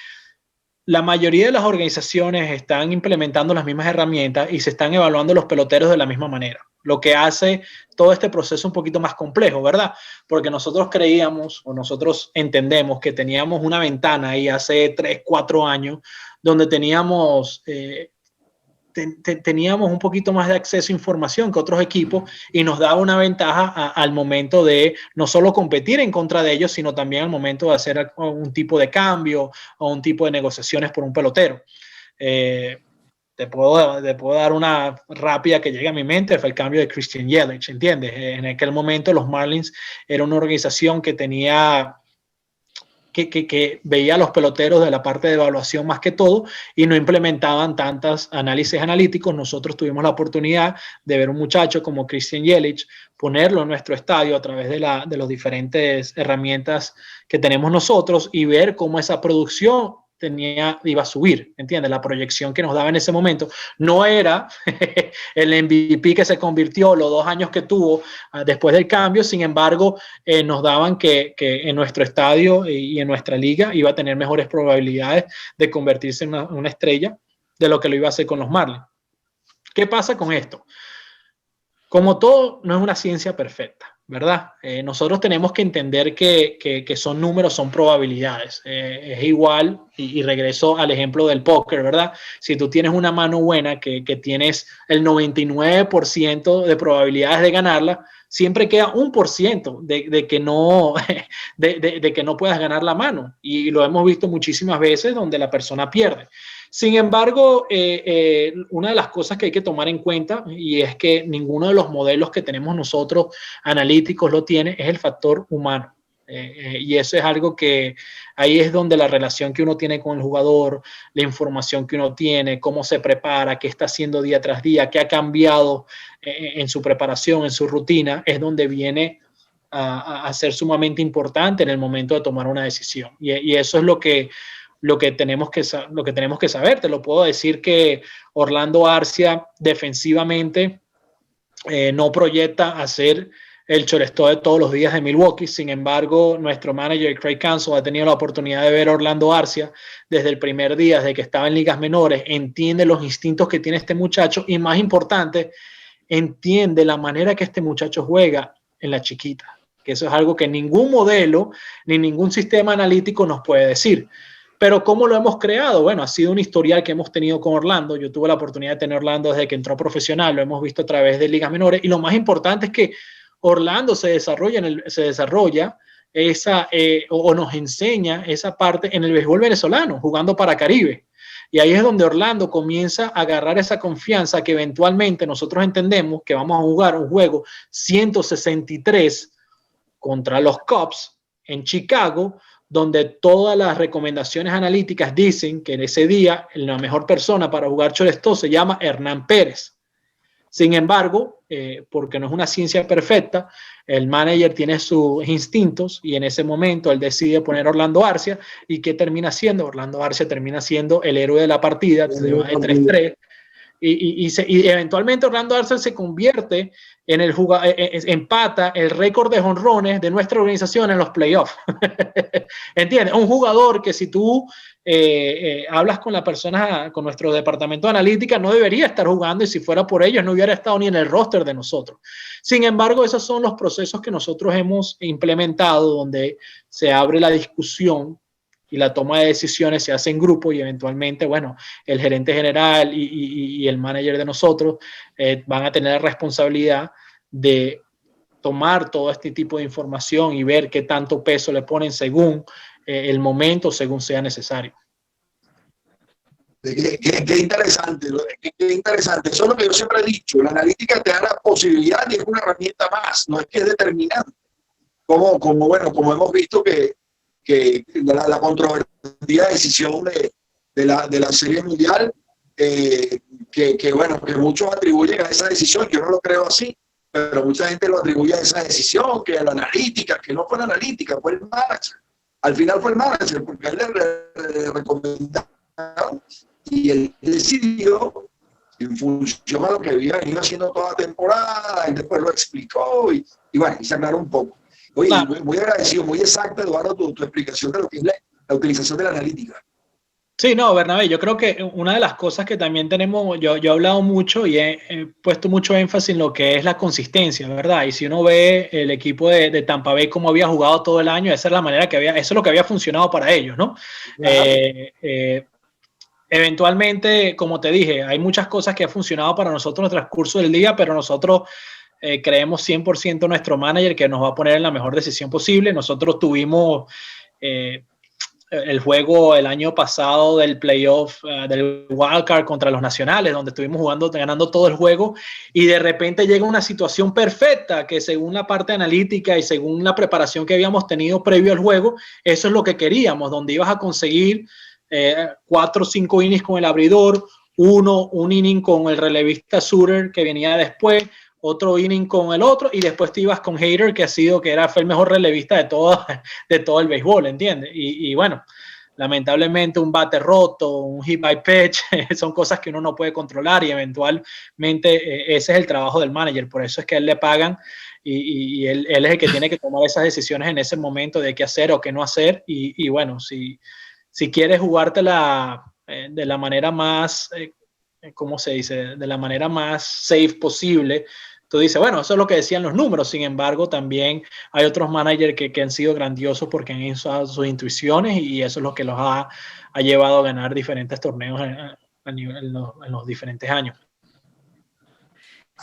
la mayoría de las organizaciones están implementando las mismas herramientas y se están evaluando los peloteros de la misma manera, lo que hace todo este proceso un poquito más complejo, ¿verdad? Porque nosotros creíamos o nosotros entendemos que teníamos una ventana ahí hace 3, 4 años donde teníamos un poquito más de acceso a información que otros equipos y nos daba una ventaja al momento de no solo competir en contra de ellos, sino también al momento de hacer un tipo de cambio o un tipo de negociaciones por un pelotero. Te puedo dar una rápida que llega a mi mente, fue el cambio de Christian Yelich, ¿entiendes? En aquel momento los Marlins era una organización que tenía... Que veía a los peloteros de la parte de evaluación más que todo y no implementaban tantos análisis analíticos. Nosotros tuvimos la oportunidad de ver un muchacho como Christian Yelich, ponerlo en nuestro estadio a través de las diferentes herramientas que tenemos nosotros y ver cómo esa producción iba a subir, ¿entiendes? La proyección que nos daba en ese momento no era el MVP que se convirtió los 2 años que tuvo después del cambio, sin embargo, nos daban que en nuestro estadio y en nuestra liga iba a tener mejores probabilidades de convertirse en una estrella de lo que lo iba a hacer con los Marlins. ¿Qué pasa con esto? Como todo, no es una ciencia perfecta, ¿verdad? Nosotros tenemos que entender que son números, son probabilidades. Es igual, y regreso al ejemplo del póker, ¿verdad? Si tú tienes una mano buena que tienes el 99% de probabilidades de ganarla, siempre queda 1% de que no puedas ganar la mano. Y lo hemos visto muchísimas veces donde la persona pierde. Sin embargo, una de las cosas que hay que tomar en cuenta, y es que ninguno de los modelos que tenemos nosotros analíticos lo tiene, es el factor humano. Y eso es algo que ahí es donde la relación que uno tiene con el jugador, la información que uno tiene, cómo se prepara, qué está haciendo día tras día, qué ha cambiado en su preparación, en su rutina, es donde viene a ser sumamente importante en el momento de tomar una decisión. Y eso es lo que tenemos que saber. Te lo puedo decir que Orlando Arcia defensivamente no proyecta hacer el shortstop de todos los días de Milwaukee. Sin embargo, nuestro manager Craig Counsell ha tenido la oportunidad de ver a Orlando Arcia desde el primer día, desde que estaba en ligas menores, entiende los instintos que tiene este muchacho y, más importante, entiende la manera que este muchacho juega en la chiquita, que eso es algo que ningún modelo ni ningún sistema analítico nos puede decir. Pero ¿cómo lo hemos creado? Bueno, ha sido un historial que hemos tenido con Orlando. Yo tuve la oportunidad de tener Orlando desde que entró profesional, lo hemos visto a través de ligas menores, y lo más importante es que Orlando se desarrolla o nos enseña esa parte en el béisbol venezolano, jugando para Caribe. Y ahí es donde Orlando comienza a agarrar esa confianza que eventualmente nosotros entendemos que vamos a jugar un juego 163 contra los Cubs en Chicago, donde todas las recomendaciones analíticas dicen que en ese día la mejor persona para jugar shortstop se llama Hernán Pérez. Sin embargo, porque no es una ciencia perfecta, el manager tiene sus instintos y en ese momento él decide poner a Orlando Arcia. ¿Y qué termina siendo? Orlando Arcia termina siendo el héroe de la partida, se va de 3-3. Y eventualmente Orlando Arcia se convierte en el empata el récord de jonrones de nuestra organización en los playoffs. ¿Entiendes? Un jugador que si tú hablas con la persona, con nuestro departamento de analítica, no debería estar jugando, y si fuera por ellos no hubiera estado ni en el roster de nosotros. Sin embargo, esos son los procesos que nosotros hemos implementado, donde se abre la discusión y la toma de decisiones se hace en grupo, y eventualmente, bueno, el gerente general y el manager de nosotros van a tener la responsabilidad de tomar todo este tipo de información y ver qué tanto peso le ponen según el momento, según sea necesario. Qué interesante, qué interesante. Eso es lo que yo siempre he dicho. La analítica te da la posibilidad y es una herramienta más, no es que es determinante. Como hemos visto que la controvertida decisión de la Serie Mundial, que muchos atribuyen a esa decisión. Yo no lo creo así, pero mucha gente lo atribuye a esa decisión, que a la analítica, que no fue la analítica, fue el manager. Al final fue el manager, porque a él le recomendaron y él decidió en función a lo que había venido haciendo toda la temporada, y después lo explicó y se aclaró un poco. Oye, muy agradecido, muy exacta, Eduardo, tu explicación de lo que es la utilización de la analítica. Sí, no, Bernabé, yo creo que una de las cosas que también tenemos, yo he hablado mucho y he puesto mucho énfasis en lo que es la consistencia, ¿verdad? Y si uno ve el equipo de Tampa Bay cómo había jugado todo el año, esa es la manera eso es lo que había funcionado para ellos, ¿no? Eventualmente, como te dije, hay muchas cosas que han funcionado para nosotros en el transcurso del día, pero nosotros creemos 100% en nuestro manager que nos va a poner en la mejor decisión posible. Nosotros tuvimos el juego el año pasado del playoff, del wildcard contra los Nacionales, donde estuvimos ganando todo el juego, y de repente llega una situación perfecta que, según la parte analítica y según la preparación que habíamos tenido previo al juego, eso es lo que queríamos, donde ibas a conseguir 4 o 5 innings con el abridor, un inning con el relevista Suter que venía después, otro inning con el otro, y después te ibas con Hader, que fue el mejor relevista de todo el béisbol, ¿entiendes? Y bueno, lamentablemente un bate roto, un hit by pitch, son cosas que uno no puede controlar, y eventualmente ese es el trabajo del manager. Por eso es que a él le pagan, y él es el que tiene que tomar esas decisiones en ese momento de qué hacer o qué no hacer. Y bueno, si quieres jugártela de la manera más, ¿cómo se dice? De la manera más safe posible, tú dices, bueno, eso es lo que decían los números. Sin embargo, también hay otros managers que han sido grandiosos porque han usado sus intuiciones, y eso es lo que los ha llevado a ganar diferentes torneos en los diferentes años.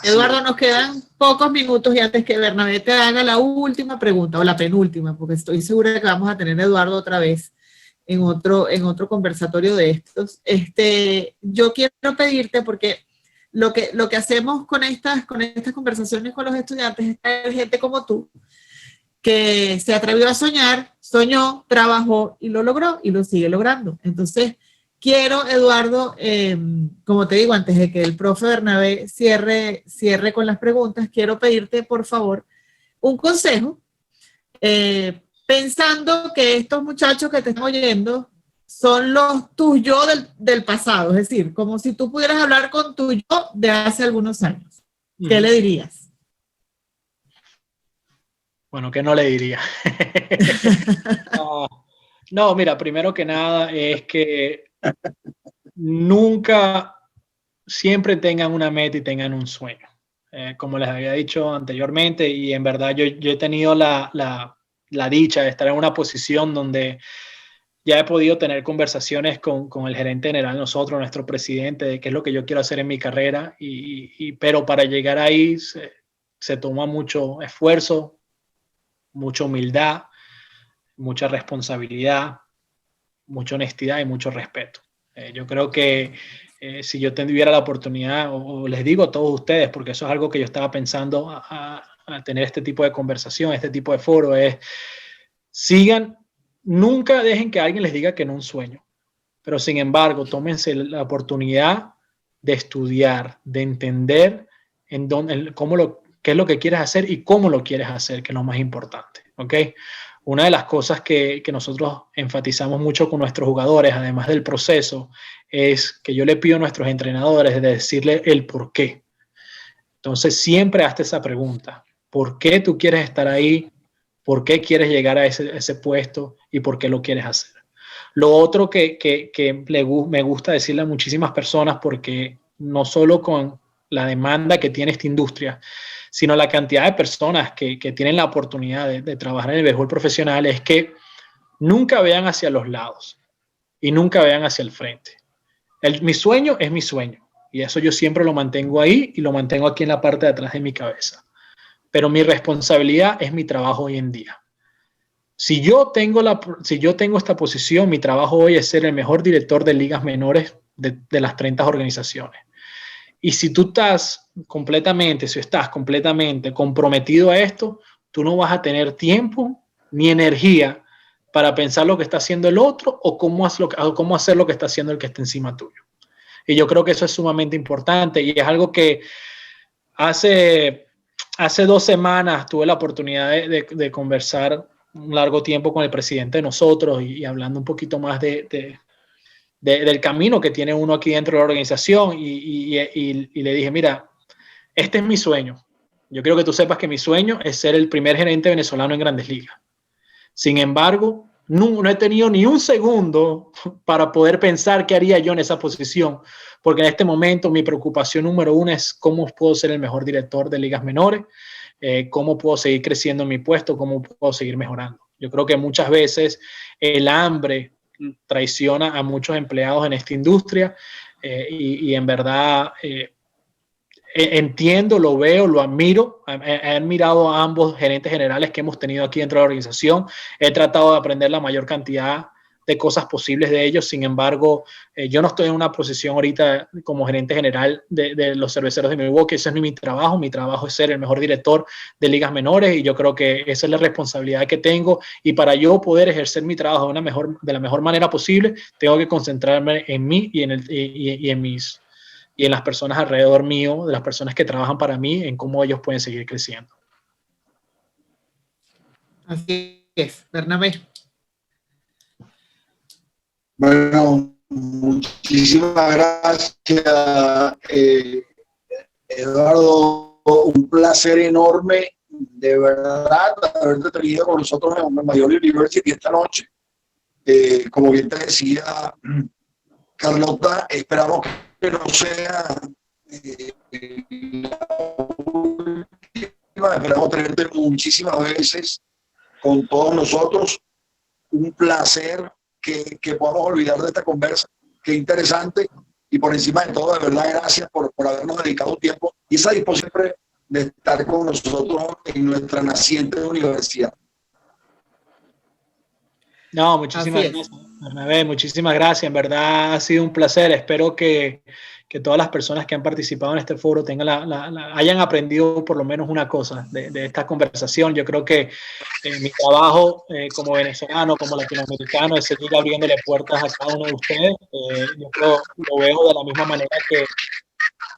Eduardo, nos quedan pocos minutos, y antes que Bernabé te haga la última pregunta, o la penúltima, porque estoy segura de que vamos a tener a Eduardo otra vez en otro conversatorio de estos. Yo quiero pedirte, porque lo que hacemos con estas conversaciones con los estudiantes es traer gente como tú, que se atrevió a soñar, soñó, trabajó y lo logró y lo sigue logrando. Entonces, quiero, Eduardo, como te digo, antes de que el profe Bernabé cierre con las preguntas, quiero pedirte, por favor, un consejo, pensando que estos muchachos que te están oyendo son los tus yo del pasado, es decir, como si tú pudieras hablar con tu yo de hace algunos años. ¿Qué le dirías? Bueno, ¿qué no le diría? No, mira, primero que nada es que nunca, siempre tengan una meta y tengan un sueño. Como les había dicho anteriormente, y en verdad yo he tenido la dicha de estar en una posición donde ya he podido tener conversaciones con el gerente general, nosotros, nuestro presidente, de qué es lo que yo quiero hacer en mi carrera, pero para llegar ahí se toma mucho esfuerzo, mucha humildad, mucha responsabilidad, mucha honestidad y mucho respeto. Yo creo que si yo tuviera la oportunidad, o les digo a todos ustedes, porque eso es algo que yo estaba pensando a tener este tipo de conversación, este tipo de foro, es sigan, nunca dejen que alguien les diga que no es un sueño, pero sin embargo, tómense la oportunidad de estudiar, de entender qué es lo que quieres hacer y cómo lo quieres hacer, que es lo más importante, ¿ok? Una de las cosas que nosotros enfatizamos mucho con nuestros jugadores, además del proceso, es que yo le pido a nuestros entrenadores de decirle el por qué. Entonces, siempre hazte esa pregunta. ¿Por qué tú quieres estar ahí? ¿Por qué quieres llegar a ese puesto? ¿Y por qué lo quieres hacer? Lo otro que me gusta decirle a muchísimas personas, porque no solo con la demanda que tiene esta industria, sino la cantidad de personas que tienen la oportunidad de trabajar en el béisbol profesional, es que nunca vean hacia los lados y nunca vean hacia el frente. Mi sueño es mi sueño, y eso yo siempre lo mantengo ahí y lo mantengo aquí en la parte de atrás de mi cabeza. Pero mi responsabilidad es mi trabajo hoy en día. Si yo tengo esta posición, mi trabajo hoy es ser el mejor director de ligas menores de las 30 organizaciones. Y si estás completamente comprometido a esto, tú no vas a tener tiempo ni energía para pensar lo que está haciendo el otro o cómo hacer lo que está haciendo el que está encima tuyo. Y yo creo que eso es sumamente importante, y es algo que hace 2 semanas tuve la oportunidad de conversar un largo tiempo con el presidente de nosotros y hablando un poquito más del camino que tiene uno aquí dentro de la organización, y le dije, mira, este es mi sueño. Yo quiero que tú sepas que mi sueño es ser el primer gerente venezolano en Grandes Ligas. Sin embargo, no he tenido ni un segundo para poder pensar qué haría yo en esa posición, porque en este momento mi preocupación número 1 es cómo puedo ser el mejor director de ligas menores, cómo puedo seguir creciendo en mi puesto, cómo puedo seguir mejorando. Yo creo que muchas veces el hambre traiciona a muchos empleados en esta industria, y en verdad entiendo, lo veo, lo admiro. He admirado a ambos gerentes generales que hemos tenido aquí dentro de la organización. He tratado de aprender la mayor cantidad de cosas posibles de ellos. Sin embargo, yo no estoy en una posición ahorita como gerente general de los Cerveceros de Milwaukee. Ese no es mi trabajo. Mi trabajo es ser el mejor director de ligas menores, y yo creo que esa es la responsabilidad que tengo, y para yo poder ejercer mi trabajo de la mejor manera posible, tengo que concentrarme en mí y en las personas alrededor mío, de las personas que trabajan para mí, en cómo ellos pueden seguir creciendo. Así es, Bernabé. Bueno, muchísimas gracias, Eduardo. Un placer enorme, de verdad, haberte tenido con nosotros en Miami University esta noche. Como bien te decía Carlota, esperamos que no sea la última. Esperamos tenerte muchísimas veces con todos nosotros. Un placer que podamos olvidar de esta conversa. Qué interesante, y por encima de todo, de verdad, gracias por habernos dedicado un tiempo y esa disposición siempre de estar con nosotros en nuestra naciente universidad. No, muchísimas gracias, Bernabé, muchísimas gracias. En verdad ha sido un placer. Espero que que todas las personas que han participado en este foro hayan aprendido por lo menos una cosa de esta conversación. Yo creo que mi trabajo como venezolano, como latinoamericano, es seguir abriéndole puertas a cada uno de ustedes. Yo lo veo de la misma manera que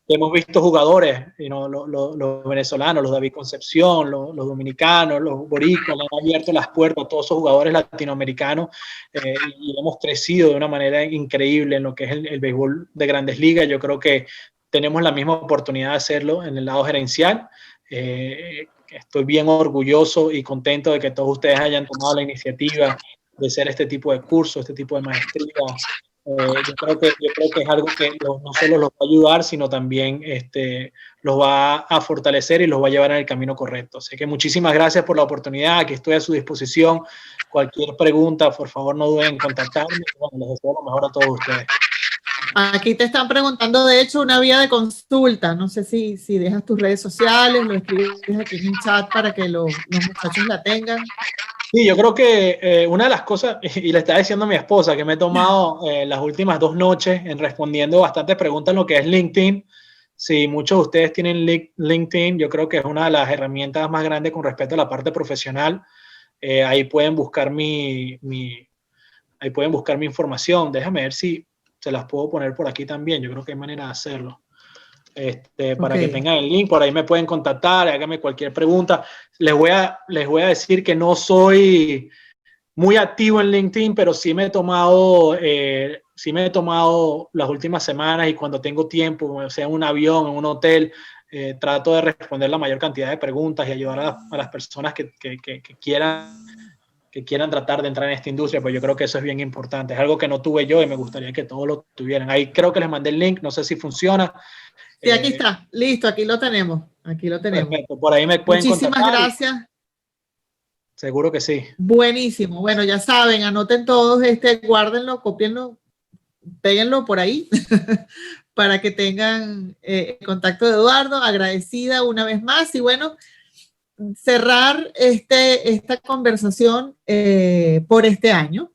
hemos visto jugadores, los venezolanos, los David Concepción, los dominicanos, los boricuas, le han abierto las puertas a todos esos jugadores latinoamericanos y hemos crecido de una manera increíble en lo que es el béisbol de Grandes Ligas. Yo creo que tenemos la misma oportunidad de hacerlo en el lado gerencial. Estoy bien orgulloso y contento de que todos ustedes hayan tomado la iniciativa de hacer este tipo de cursos, este tipo de maestría. Yo creo que es algo que no solo los va a ayudar, sino también los va a fortalecer y los va a llevar en el camino correcto. Así que muchísimas gracias por la oportunidad. Aquí estoy a su disposición. Cualquier pregunta, por favor, no duden en contactarme. Bueno, les deseo lo mejor a todos ustedes. Aquí te están preguntando, de hecho, una vía de consulta. No sé si dejas tus redes sociales, lo escribes aquí en el chat para que los muchachos la tengan. Sí, yo creo que una de las cosas, y le estaba diciendo a mi esposa, que me he tomado las últimas 2 noches en respondiendo bastantes preguntas en lo que es LinkedIn. Si muchos de ustedes tienen LinkedIn, yo creo que es una de las herramientas más grandes con respecto a la parte profesional. Ahí pueden buscar ahí pueden buscar mi información. Déjame ver si se las puedo poner por aquí también. Yo creo que hay manera de hacerlo. Para que tengan el link, por ahí me pueden contactar, háganme cualquier pregunta. Les voy a decir que no soy muy activo en LinkedIn, pero sí me he tomado las últimas semanas, y cuando tengo tiempo, o sea en un avión, en un hotel, trato de responder la mayor cantidad de preguntas y ayudar a las personas que quieran tratar de entrar en esta industria, pues yo creo que eso es bien importante. Es algo que no tuve yo y me gustaría que todos lo tuvieran. Ahí creo que les mandé el link, no sé si funciona. Sí, aquí está, listo, aquí lo tenemos. Perfecto, por ahí me pueden Muchísimas contactar. Gracias. Seguro que sí. Buenísimo. Bueno, ya saben, anoten todos, guárdenlo, cópienlo, péguenlo por ahí para que tengan el contacto de Eduardo. Agradecida una vez más. Y bueno, cerrar esta conversación por este año.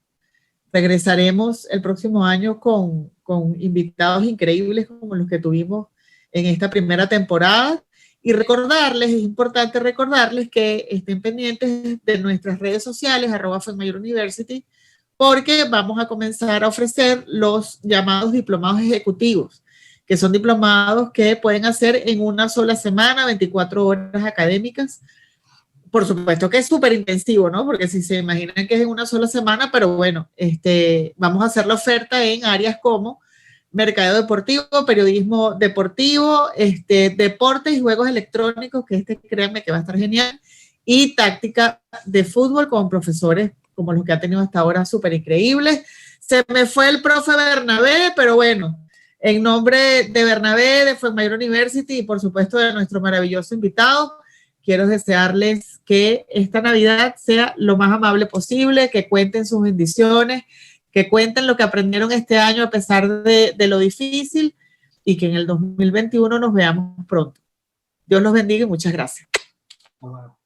Regresaremos el próximo año con invitados increíbles como los que tuvimos en esta primera temporada, y es importante recordarles que estén pendientes de nuestras redes sociales, @FedMayorUniversity, porque vamos a comenzar a ofrecer los llamados diplomados ejecutivos, que son diplomados que pueden hacer en una sola semana, 24 horas académicas. Por supuesto que es súper intensivo, ¿no? Porque si se imaginan que es en una sola semana, pero bueno, vamos a hacer la oferta en áreas como mercadeo deportivo, periodismo deportivo, deportes y juegos electrónicos, que créanme que va a estar genial, y táctica de fútbol con profesores como los que ha tenido hasta ahora, súper increíbles. Se me fue el profe Bernabé, pero bueno, en nombre de Bernabé, de FedMayor University y por supuesto de nuestro maravilloso invitado, quiero desearles que esta Navidad sea lo más amable posible, que cuenten sus bendiciones, que cuenten lo que aprendieron este año a pesar de lo difícil, y que en el 2021 nos veamos pronto. Dios los bendiga y muchas gracias. Wow.